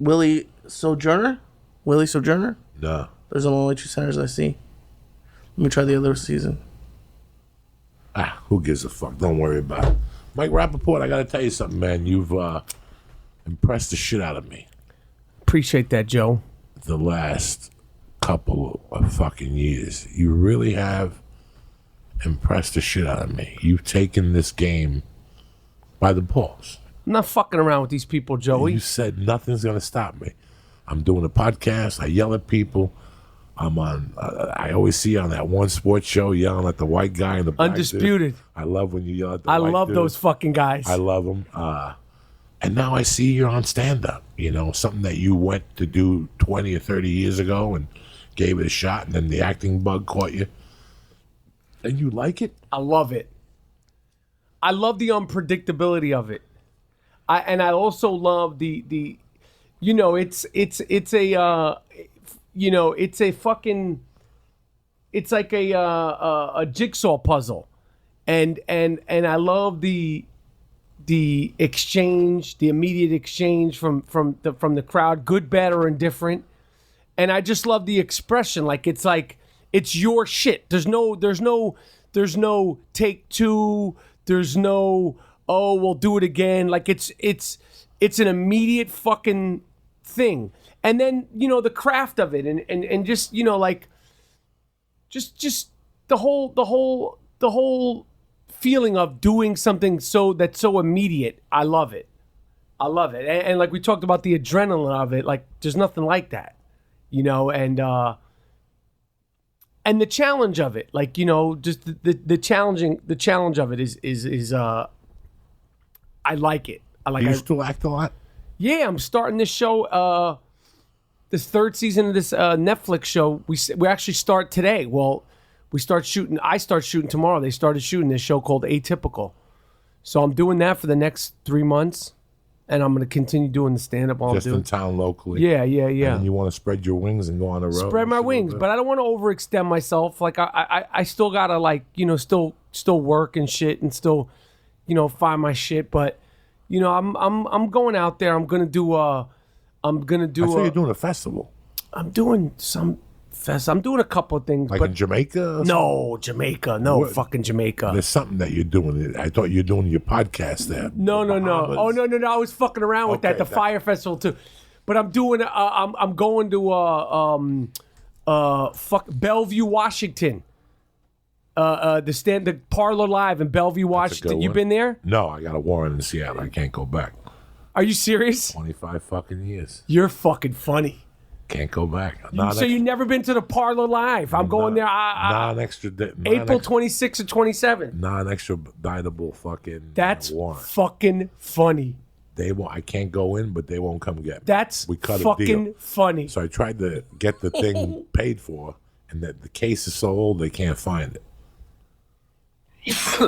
Willie Sojourner. No. Those are the only two centers I see. Let me try the other season. Who gives a fuck? Don't worry about it. Mike Rapaport, I gotta tell you something, man. You've impressed the shit out of me Appreciate that, Joe. the last couple of fucking years. You really have impressed the shit out of me. You've taken this game by the balls. I'm not fucking around with these people, Joey. You said nothing's gonna stop me. I'm doing a podcast. I yell at people. I'm on. I always see you on that one sports show yelling at the white guy and the black Undisputed. dude. I love when you yell at the I white love dude. those fucking guys. I love them. And now I see you're on stand-up. You know, something that you went to do 20 or 30 years ago and gave it a shot, and then the acting bug caught you. And you like it? I love it. I love the unpredictability of it. I also love the you know, it's a you know, it's a fucking, it's like a jigsaw puzzle, and I love the exchange, the immediate exchange from the crowd, good, bad, or indifferent, and I just love the expression. Like it's your shit. There's no take two. There's no we'll do it again. Like it's an immediate fucking thing. And then, you know, the craft of it and just, you know, like just the whole feeling of doing something that's so immediate. I love it. And like we talked about the adrenaline of it, like there's nothing like that, you know, and the challenge of it, like, you know, just the challenge of it is I like it. Do you still act a lot? Yeah, I'm starting this show, this third season of this Netflix show. We actually start today. Well, I start shooting tomorrow. They started shooting this show called Atypical. So I'm doing that for the next 3 months, and I'm going to continue doing the stand-up while Just I'm doing. in town locally. Yeah. And you want to spread your wings and go on the road. Spread my wings, but I don't want to overextend myself. Like I still gotta, like, you know, still work and shit, and still, you know, find my shit. But you know, I'm going out there. I'm gonna do I thought you're doing a festival. I'm doing some fest. I'm doing a couple of things, Like but in Jamaica? no, Jamaica, no, What? fucking Jamaica. There's something that you're doing. I thought you were doing your podcast there. No. Bahamas. Oh no. I was fucking around with that. Okay, The Fire Festival too, but I'm doing. I'm going to Bellevue, Washington. The Parlor Live in Bellevue, Washington. You one. been there? No, I got a warrant in Seattle. I can't go back. Are you serious? 25 fucking years. You're fucking funny. Can't go back. So you never been to the Parlor Live? I'm going there. April 26 and 27. Non-extraditable fucking That's warrant. fucking funny. They won't. I can't go in, but they won't come get me. That's we cut a fucking deal. funny. So I tried to get the thing paid for, and that the case is so old they can't find it.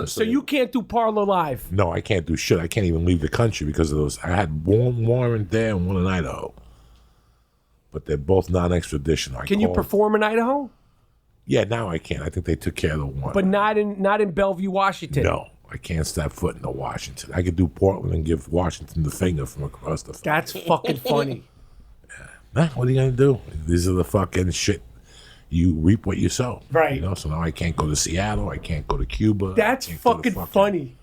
So you can't do Parlor Live. No, I can't do shit. I can't even leave the country because of those. I had one warrant there and one in Idaho, but they're both non-extradition. Can you perform in Idaho? Yeah, now I can. I think they took care of the one. But not in Bellevue, Washington. No, I can't step foot into Washington. I could do Portland and give Washington the finger from across the. That's fucking funny. Nah, what are you gonna do? These are the fucking shit. You reap what you sow. Right. You know, so now I can't go to Seattle. I can't go to Cuba. That's I can't go to fucking funny.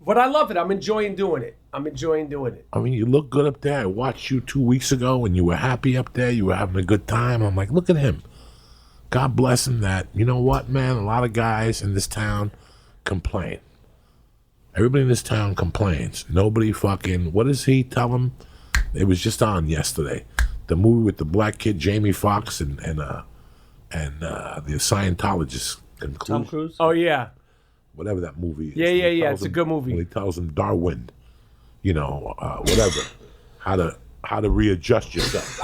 But I love it. I'm enjoying doing it. I mean, you look good up there. I watched you 2 weeks ago and you were happy up there. You were having a good time. I'm like, look at him. God bless him that, you know what, man? A lot of guys in this town complain. Everybody in this town complains. Nobody fucking, what does he tell them? It was just on yesterday. The movie with the black kid, Jamie Foxx, and the Scientologist. Tom Cruise. Oh yeah. Whatever that movie is. Yeah. It's a good movie. When he tells him Darwin, you know, whatever, how to readjust yourself.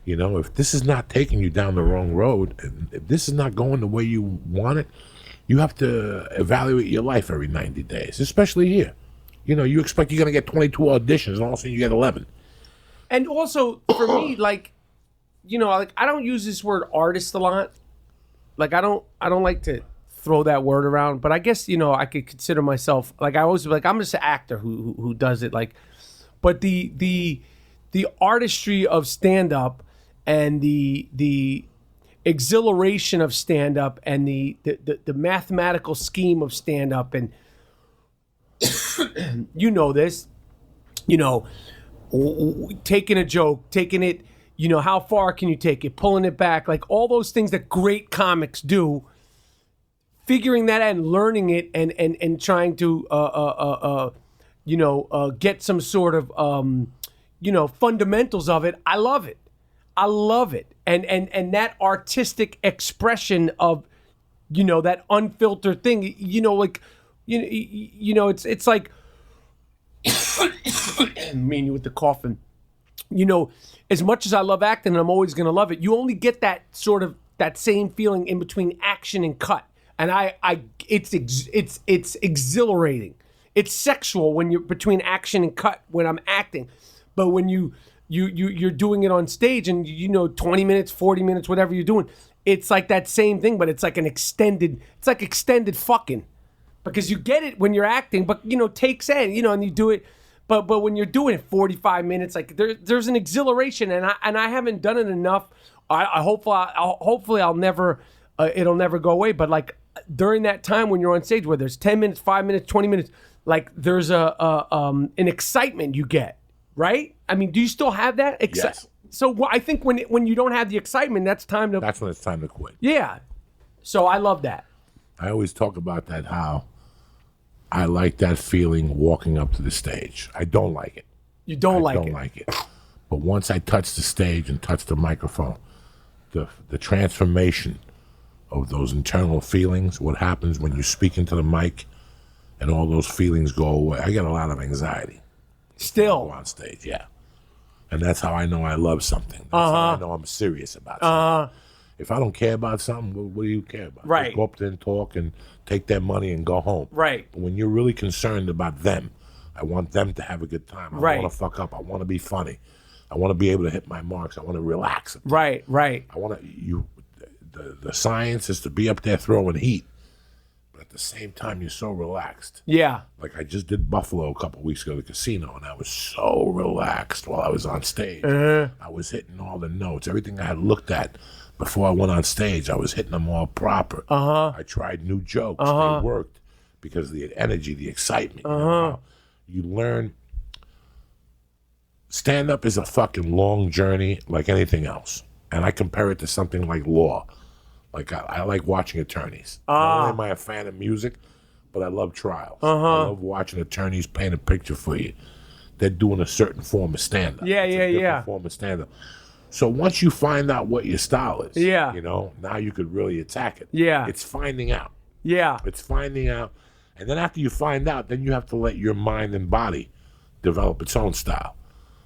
You know, if this is not taking you down the wrong road, and if this is not going the way you want it, you have to evaluate your life every 90 days, especially here. You know, you expect you're going to get 22 auditions, and all of a sudden you get 11. And also for me, like, you know, like I don't use this word artist a lot. Like I don't like to throw that word around, but I guess I could consider myself like I always like I'm just an actor who does it like, but the artistry of stand up and the exhilaration of stand up and the mathematical scheme of stand up and this, taking a joke, taking it, how far can you take it, pulling it back, like all those things that great comics do, figuring that out and learning it and trying to get some sort of fundamentals of it. I love it. And that artistic expression of that unfiltered thing, it's like me with the coughing. As much as I love acting and I'm always going to love it, you only get that sort of that same feeling in between action and cut. And it's exhilarating. It's sexual when you're between action and cut when I'm acting. But when you're doing it on stage and 20 minutes, 40 minutes, whatever you're doing, it's like that same thing, but it's like extended fucking. Because you get it when you're acting, but takes in, and you do it. But when you're doing it 45 minutes, like there's an exhilaration, and I haven't done it enough. Hopefully I'll never it'll never go away. But like during that time when you're on stage, where there's 10 minutes, 5 minutes, 20 minutes, like there's an excitement you get, right? I mean, do you still have that? Yes. So I think when you don't have the excitement, that's when it's time to quit. Yeah. So I love that. I always talk about that, how I like that feeling walking up to the stage. I don't like it. You don't like it. I don't like it. But once I touch the stage and touch the microphone, the transformation of those internal feelings, what happens when you speak into the mic and all those feelings go away. I get a lot of anxiety. Still. Go on stage, yeah. And that's how I know I love something. That's how I know I'm serious about something. If I don't care about something, what do you care about? Right. Just go up there and talk and take their money and go home. Right. But when you're really concerned about them, I want them to have a good time. I don't want to fuck up. I want to be funny. I want to be able to hit my marks. I want to relax. Right. I want to, the science is to be up there throwing heat. But at the same time, you're so relaxed. Yeah. Like I just did Buffalo a couple weeks ago at the casino, and I was so relaxed while I was on stage. I was hitting all the notes. Everything I had looked at before I went on stage, I was hitting them all proper. I tried new jokes. They worked because of the energy, the excitement. You learn. Stand-up is a fucking long journey like anything else. And I compare it to something like law. Like I like watching attorneys. Not only am I a fan of music, but I love trials. I love watching attorneys paint a picture for you. They're doing a certain form of stand-up. It's a different form of stand-up. So once you find out what your style is, now you could really attack it. Yeah. It's finding out. Yeah. It's finding out. And then after you find out, then you have to let your mind and body develop its own style.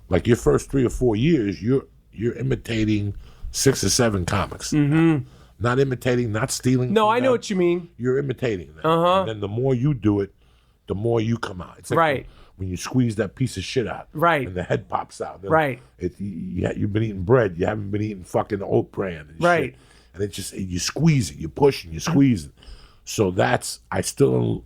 Like your first 3 or 4 years, you're imitating 6 or 7 comics. Not imitating, not stealing. No, I know what you mean. You're imitating them. And then the more you do it, the more you come out. It's like when you squeeze that piece of shit out. Right. And the head pops out. Right. You've been eating bread. You haven't been eating fucking oat bran and shit. And it just, you squeeze it, you push and you squeeze it. So I still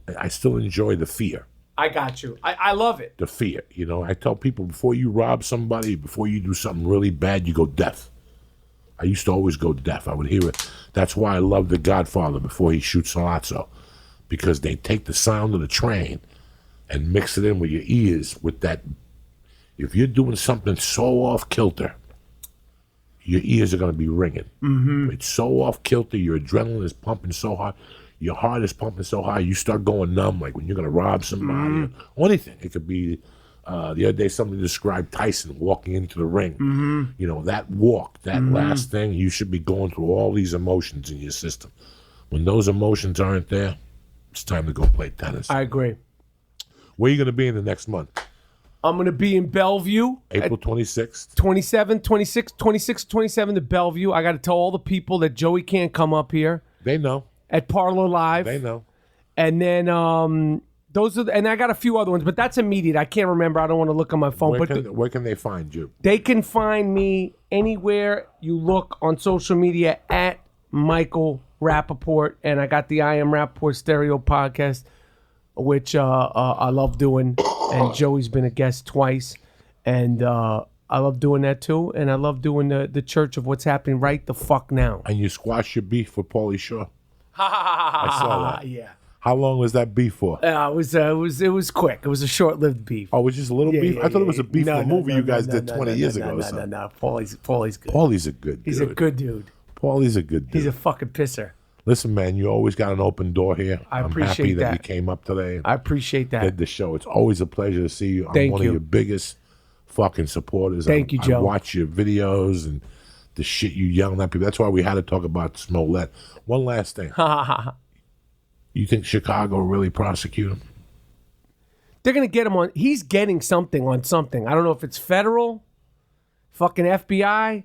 enjoy the fear. I got you. I love it. The fear. I tell people, before you rob somebody, before you do something really bad, you go deaf. I used to always go deaf. I would hear it. That's why I love The Godfather before he shoots Salazzo, because they take the sound of the train and mix it in with your ears with that. If you're doing something so off kilter, your ears are going to be ringing. It's so off kilter, your adrenaline is pumping so hard, your heart is pumping so high, you start going numb, like when you're going to rob somebody or anything. It could be, the other day somebody described Tyson walking into the ring. That walk, that last thing, you should be going through all these emotions in your system. When those emotions aren't there, it's time to go play tennis. I agree. Where are you going to be in the next month? I'm going to be in Bellevue. April 26th. 27, 26, 26, 27 to Bellevue. I got to tell all the people that Joey can't come up here. They know. At Parlor Live. They know. And then and I got a few other ones, but that's immediate. I can't remember. I don't want to look on my phone. Where can they find you? They can find me anywhere you look on social media at Michael Rapaport, and I got the I Am Rapaport Stereo Podcast, which I love doing. And Joey's been a guest twice, and I love doing that too. And I love doing the Church of What's Happening Right the Fuck Now. And you squashed your beef with Pauly Shore. I saw that. Yeah. How long was that beef for? It was quick. It was a short-lived beef. Oh, it was just a little beef? I thought it was a beef No, in a no, movie no, you guys no, did no, 20 no, years no, ago or no, something. No. Paulie's good. Paulie's a good dude. He's a good dude. Paulie's a good dude. He's a fucking pisser. Listen, man, you always got an open door here. I I'm appreciate happy that that. you came up today and I appreciate that. did the show. It's always a pleasure to see you. I'm Thank one you. of your biggest fucking supporters. Thank you, Joe. I watch your videos and the shit you yelling at people. That's why we had to talk about Smollett. One last thing. You think Chicago will really prosecute him? They're going to get him on. He's getting something on something. I don't know if it's federal, fucking FBI.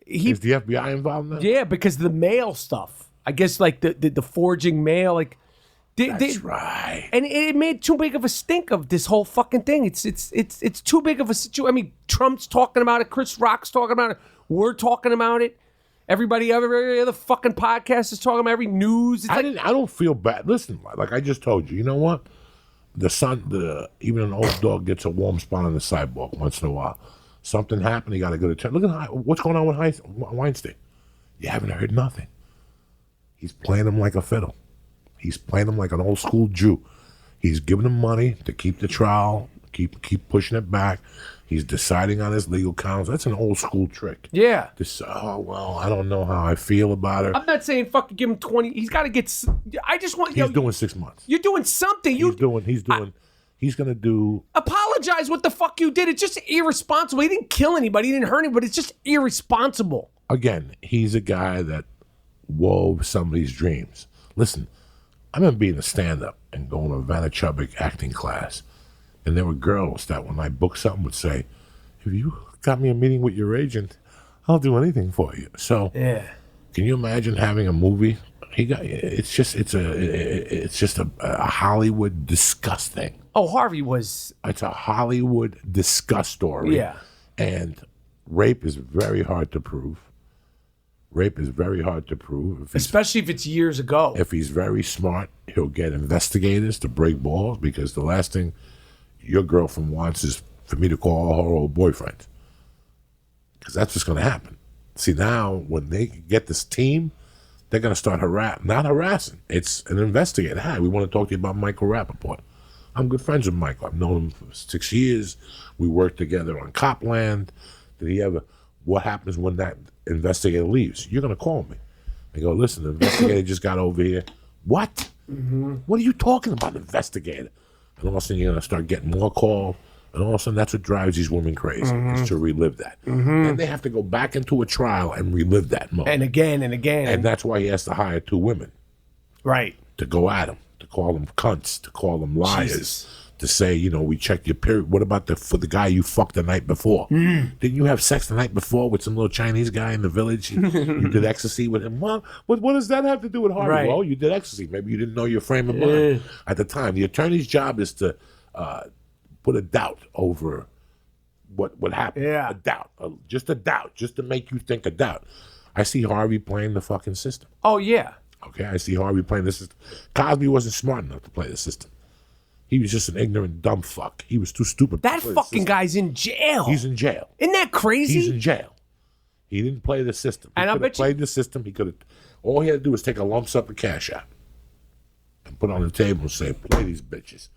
Is the FBI involved now? Yeah, because of the mail stuff. I guess like the forging mail. Like, That's right. And it made too big of a stink of this whole fucking thing. It's too big of a situation. I mean, Trump's talking about it. Chris Rock's talking about it. We're talking about it. Every other fucking podcast is talking about every news. It's I don't feel bad. Listen, like I just told you, you know what? Even an old dog gets a warm spot on the sidewalk once in a while. Something happened, he got to go to church. Look at what's going on with Weinstein. You haven't heard nothing. He's playing him like a fiddle. He's playing him like an old school Jew. He's giving him money to keep the trial, keep pushing it back. He's deciding on his legal counsel. That's an old school trick. Yeah. I don't know how I feel about her. I'm not saying fucking give him 20. He's got to get. I just want. He's doing 6 months. You're doing something. He's gonna do. Apologize what the fuck you did. It's just irresponsible. He didn't kill anybody. He didn't hurt anybody. It's just irresponsible. Again, he's a guy that wove somebody's dreams. Listen, I remember being a stand-up and going to a Vanna Chubbuck acting class. And there were girls that when I booked something would say, if you got me a meeting with your agent, I'll do anything for you. So Yeah. can you imagine having a movie? It's just a Hollywood disgust thing. Oh, Harvey was. It's a Hollywood disgust story. Yeah. And rape is very hard to prove. Especially if it's years ago. If he's very smart, he'll get investigators to break balls, because the last thing your girlfriend wants is for me to call all her old boyfriends. Because that's what's going to happen. See, now, when they get this team, they're going to start not harassing. It's an investigator. Hi, we want to talk to you about Michael Rapaport. I'm good friends with Michael. I've known him for 6 years. We worked together on Copland. What happens when that investigator leaves? You're going to call me. I go, listen, the investigator just got over here. What? Mm-hmm. What are you talking about, investigator? And all of a sudden, you're going to start getting more calls. And all of a sudden, that's what drives these women crazy, is to relive that. Mm-hmm. And they have to go back into a trial and relive that moment. And again and again. And that's why he has to hire 2 women. Right. To go at him, to call them cunts, to call them liars, Jesus. to say, we checked your period. What about for the guy you fucked the night before? Didn't you have sex the night before with some little Chinese guy in the village? You did ecstasy with him? Well, what does that have to do with Harvey? Right. Well, you did ecstasy. Maybe you didn't know your frame of mind at the time. The attorney's job is to put a doubt over what happened. Yeah. A doubt. Just a doubt. Just to make you think a doubt. I see Harvey playing the fucking system. Oh, yeah. Okay, I see Harvey playing the system. Cosby wasn't smart enough to play the system. He was just an ignorant, dumb fuck. He was too stupid. That fucking guy's in jail. He's in jail. Isn't that crazy? He's in jail. He didn't play the system. He And I could have bet you- played the system. He could have. All he had to do was take a lump sum of cash out and put it on the table and say, "Play these bitches.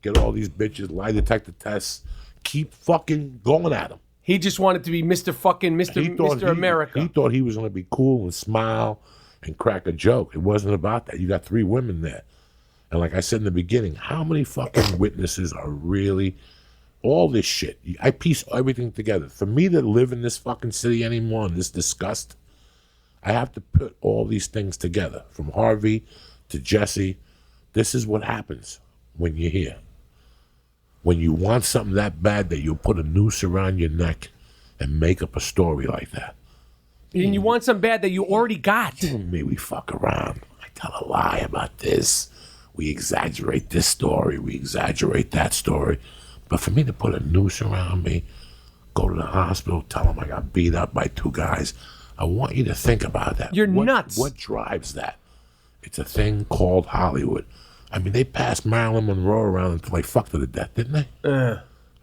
Get all these bitches. Lie detector tests. Keep fucking going at them." He just wanted to be Mr. fucking Mr. America. He thought he was going to be cool and smile and crack a joke. It wasn't about that. You got 3 women there. And like I said in the beginning, how many fucking witnesses are really all this shit? I piece everything together. For me to live in this fucking city anymore and this disgust, I have to put all these things together. From Harvey to Jesse, this is what happens when you're here. When you want something that bad that you'll put a noose around your neck and make up a story like that. And you want something bad that you already got. Me, we fuck around. I tell a lie about this. We exaggerate this story. We exaggerate that story. But for me to put a noose around me, go to the hospital, tell them I got beat up by 2 guys, I want you to think about that. You're nuts. What drives that? It's a thing called Hollywood. I mean, they passed Marilyn Monroe around until they fucked her to death, didn't they? I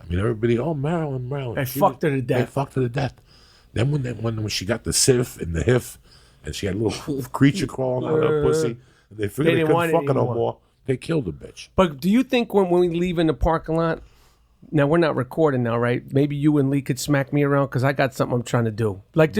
mean, everybody, Marilyn. They fucked her to death. They fucked her to death. Then when she got the sieve and the hiff, and she had a little creature crawling out of her pussy, and they figured they couldn't fuck her no more, they killed the bitch. But do you think when we leave in the parking lot, now we're not recording now, right? Maybe you and Lee could smack me around because I got something I'm trying to do. But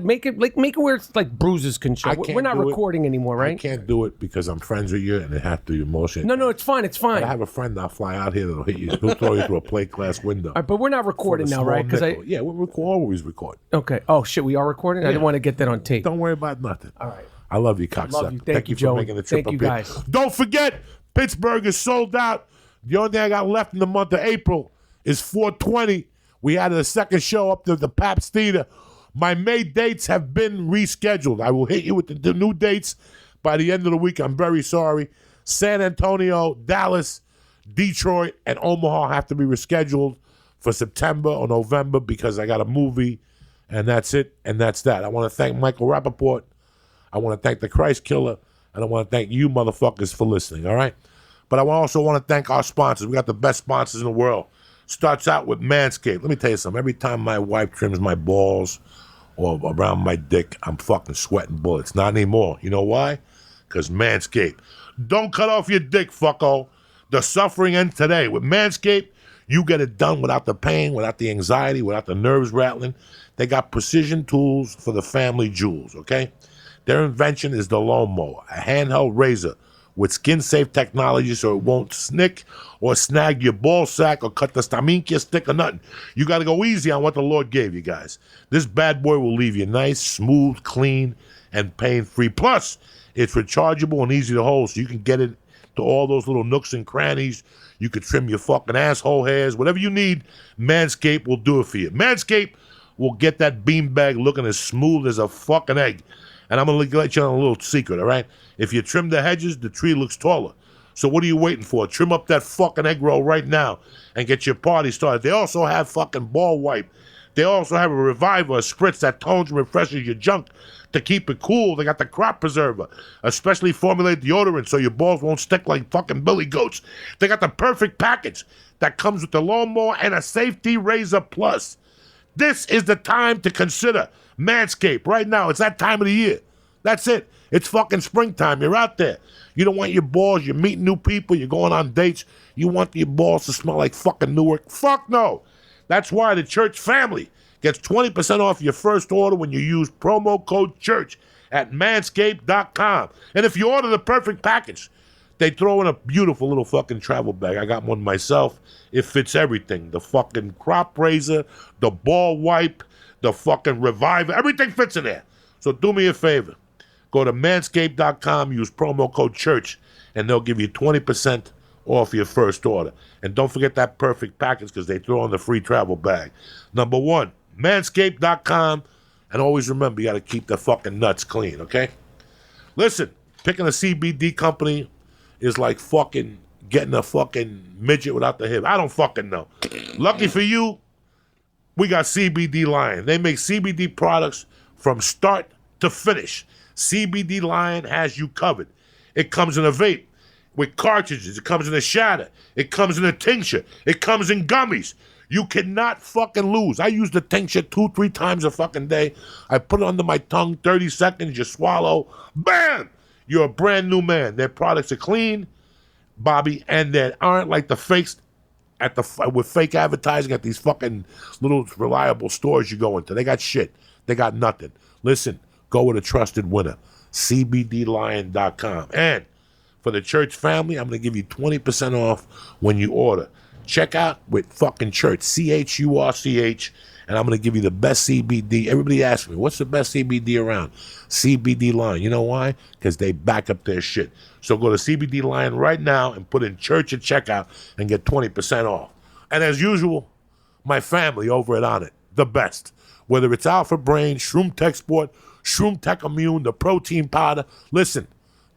make it where it's like bruises can show. We're not recording anymore, right? I can't do it because I'm friends with you and it has to be emotion. No, it's fine. It's fine. But I have a friend that'll fly out here that'll hit you. He'll throw you through a plate glass window. All right, but we're not recording now, right? Yeah, we're always recording. Okay. Oh shit, we are recording. I didn't want to get that on tape. Don't worry about nothing. All right. I love you, cocksucker. Love you. Thank you, for Joey. making the trip Thank you, up here. guys. Don't forget, Pittsburgh is sold out. The only thing I got left in the month of April is 420. We added a second show up to the Pabst Theater. My May dates have been rescheduled. I will hit you with the new dates by the end of the week. I'm very sorry. San Antonio, Dallas, Detroit, and Omaha have to be rescheduled for September or November because I got a movie, and that's it, and that's that. I want to thank Michael Rapaport. I want to thank the Christ Killer, and I want to thank you motherfuckers for listening, all right? But I also want to thank our sponsors. We got the best sponsors in the world. Starts out with Manscaped. Let me tell you something. Every time my wife trims my balls or around my dick, I'm fucking sweating bullets. Not anymore. You know why? Because Manscaped. Don't cut off your dick, fucko. The suffering ends today. With Manscaped, you get it done without the pain, without the anxiety, without the nerves rattling. They got precision tools for the family jewels, okay? Their invention is the lawnmower, a handheld razor with skin-safe technology so it won't snick or snag your ball sack or cut the staminkia stick or nothing. You got to go easy on what the Lord gave you guys. This bad boy will leave you nice, smooth, clean, and pain-free. Plus, it's rechargeable and easy to hold so you can get it to all those little nooks and crannies. You can trim your fucking asshole hairs. Whatever you need, Manscaped will do it for you. Manscaped will get that beanbag looking as smooth as a fucking egg. And I'm going to let you on a little secret, all right? If you trim the hedges, the tree looks taller. So what are you waiting for? Trim up that fucking egg roll right now and get your party started. They also have fucking ball wipe. They also have a reviver, a spritz that tones and refreshes your junk to keep it cool. They got the crop preserver, a specially formulated deodorant so your balls won't stick like fucking billy goats. They got the perfect package that comes with the lawnmower and a safety razor plus. This is the time to consider Manscaped right now. It's that time of the year. That's it. It's fucking springtime. You're out there. You don't want your balls. You're meeting new people. You're going on dates. You want your balls to smell like fucking Newark. Fuck no. That's why the church family gets 20% off your first order when you use promo code CHURCH at manscaped.com. And if you order the perfect package, they throw in a beautiful little fucking travel bag. I got one myself. It fits everything. The fucking crop razor, the ball wipe, the fucking reviver. Everything fits in there. So do me a favor. Go to manscaped.com, use promo code CHURCH, and they'll give you 20% off your first order. And don't forget that perfect package because they throw in the free travel bag. Number one, manscaped.com. And always remember, you got to keep the fucking nuts clean, okay? Listen, picking a CBD company is like fucking getting a fucking midget without the hip. I don't fucking know. Lucky for you, we got CBD Lion. They make CBD products from start to finish. CBD Lion has you covered. It comes in a vape with cartridges. It comes in a shatter. It comes in a tincture. It comes in gummies. You cannot fucking lose. I use the tincture 2-3 times a fucking day. I put it under my tongue, 30 seconds, you swallow. Bam! You're a brand new man. Their products are clean, Bobby, and they aren't like the fakes with fake advertising at these fucking little reliable stores you go into. They got shit. They got nothing. Listen, go with a trusted winner, cbdlion.com. And for the church family, I'm going to give you 20% off when you order. Check out with fucking church, CHURCH, and I'm going to give you the best CBD. Everybody asks me, what's the best CBD around? CBD Lion. You know why? Because they back up their shit. So go to CBD Lion right now and put in church at checkout and get 20% off. And as usual, my family over at On It, the best. Whether it's Alpha Brain, Shroom Tech Sport, Shroom Tech Immune, the protein powder. Listen,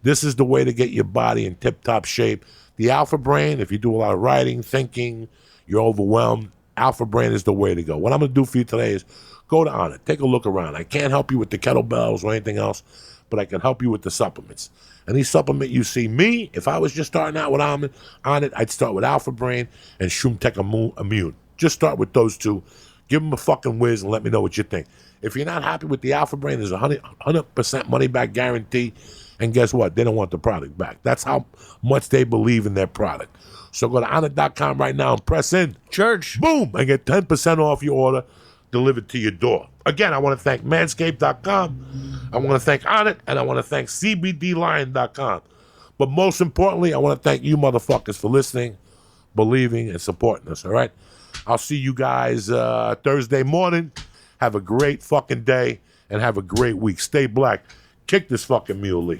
this is the way to get your body in tip-top shape. The Alpha Brain, if you do a lot of writing, thinking, you're overwhelmed, Alpha Brain is the way to go. What I'm going to do for you today is go to Onnit. Take a look around. I can't help you with the kettlebells or anything else, but I can help you with the supplements. And these supplements you see me, if I was just starting out with Onnit, I'd start with Alpha Brain and Shroom Tech Immune. Just start with those two. Give them a fucking whiz and let me know what you think. If you're not happy with the Alpha Brain, there's a 100% money back guarantee. And guess what? They don't want the product back. That's how much they believe in their product. So go to Onnit.com right now and press in. Church. Boom! And get 10% off your order delivered to your door. Again, I want to thank Manscaped.com. I want to thank Onnit. And I want to thank CBDLion.com. But most importantly, I want to thank you motherfuckers for listening, believing, and supporting us, all right? I'll see you guys Thursday morning. Have a great fucking day and have a great week. Stay black. Kick this fucking muley.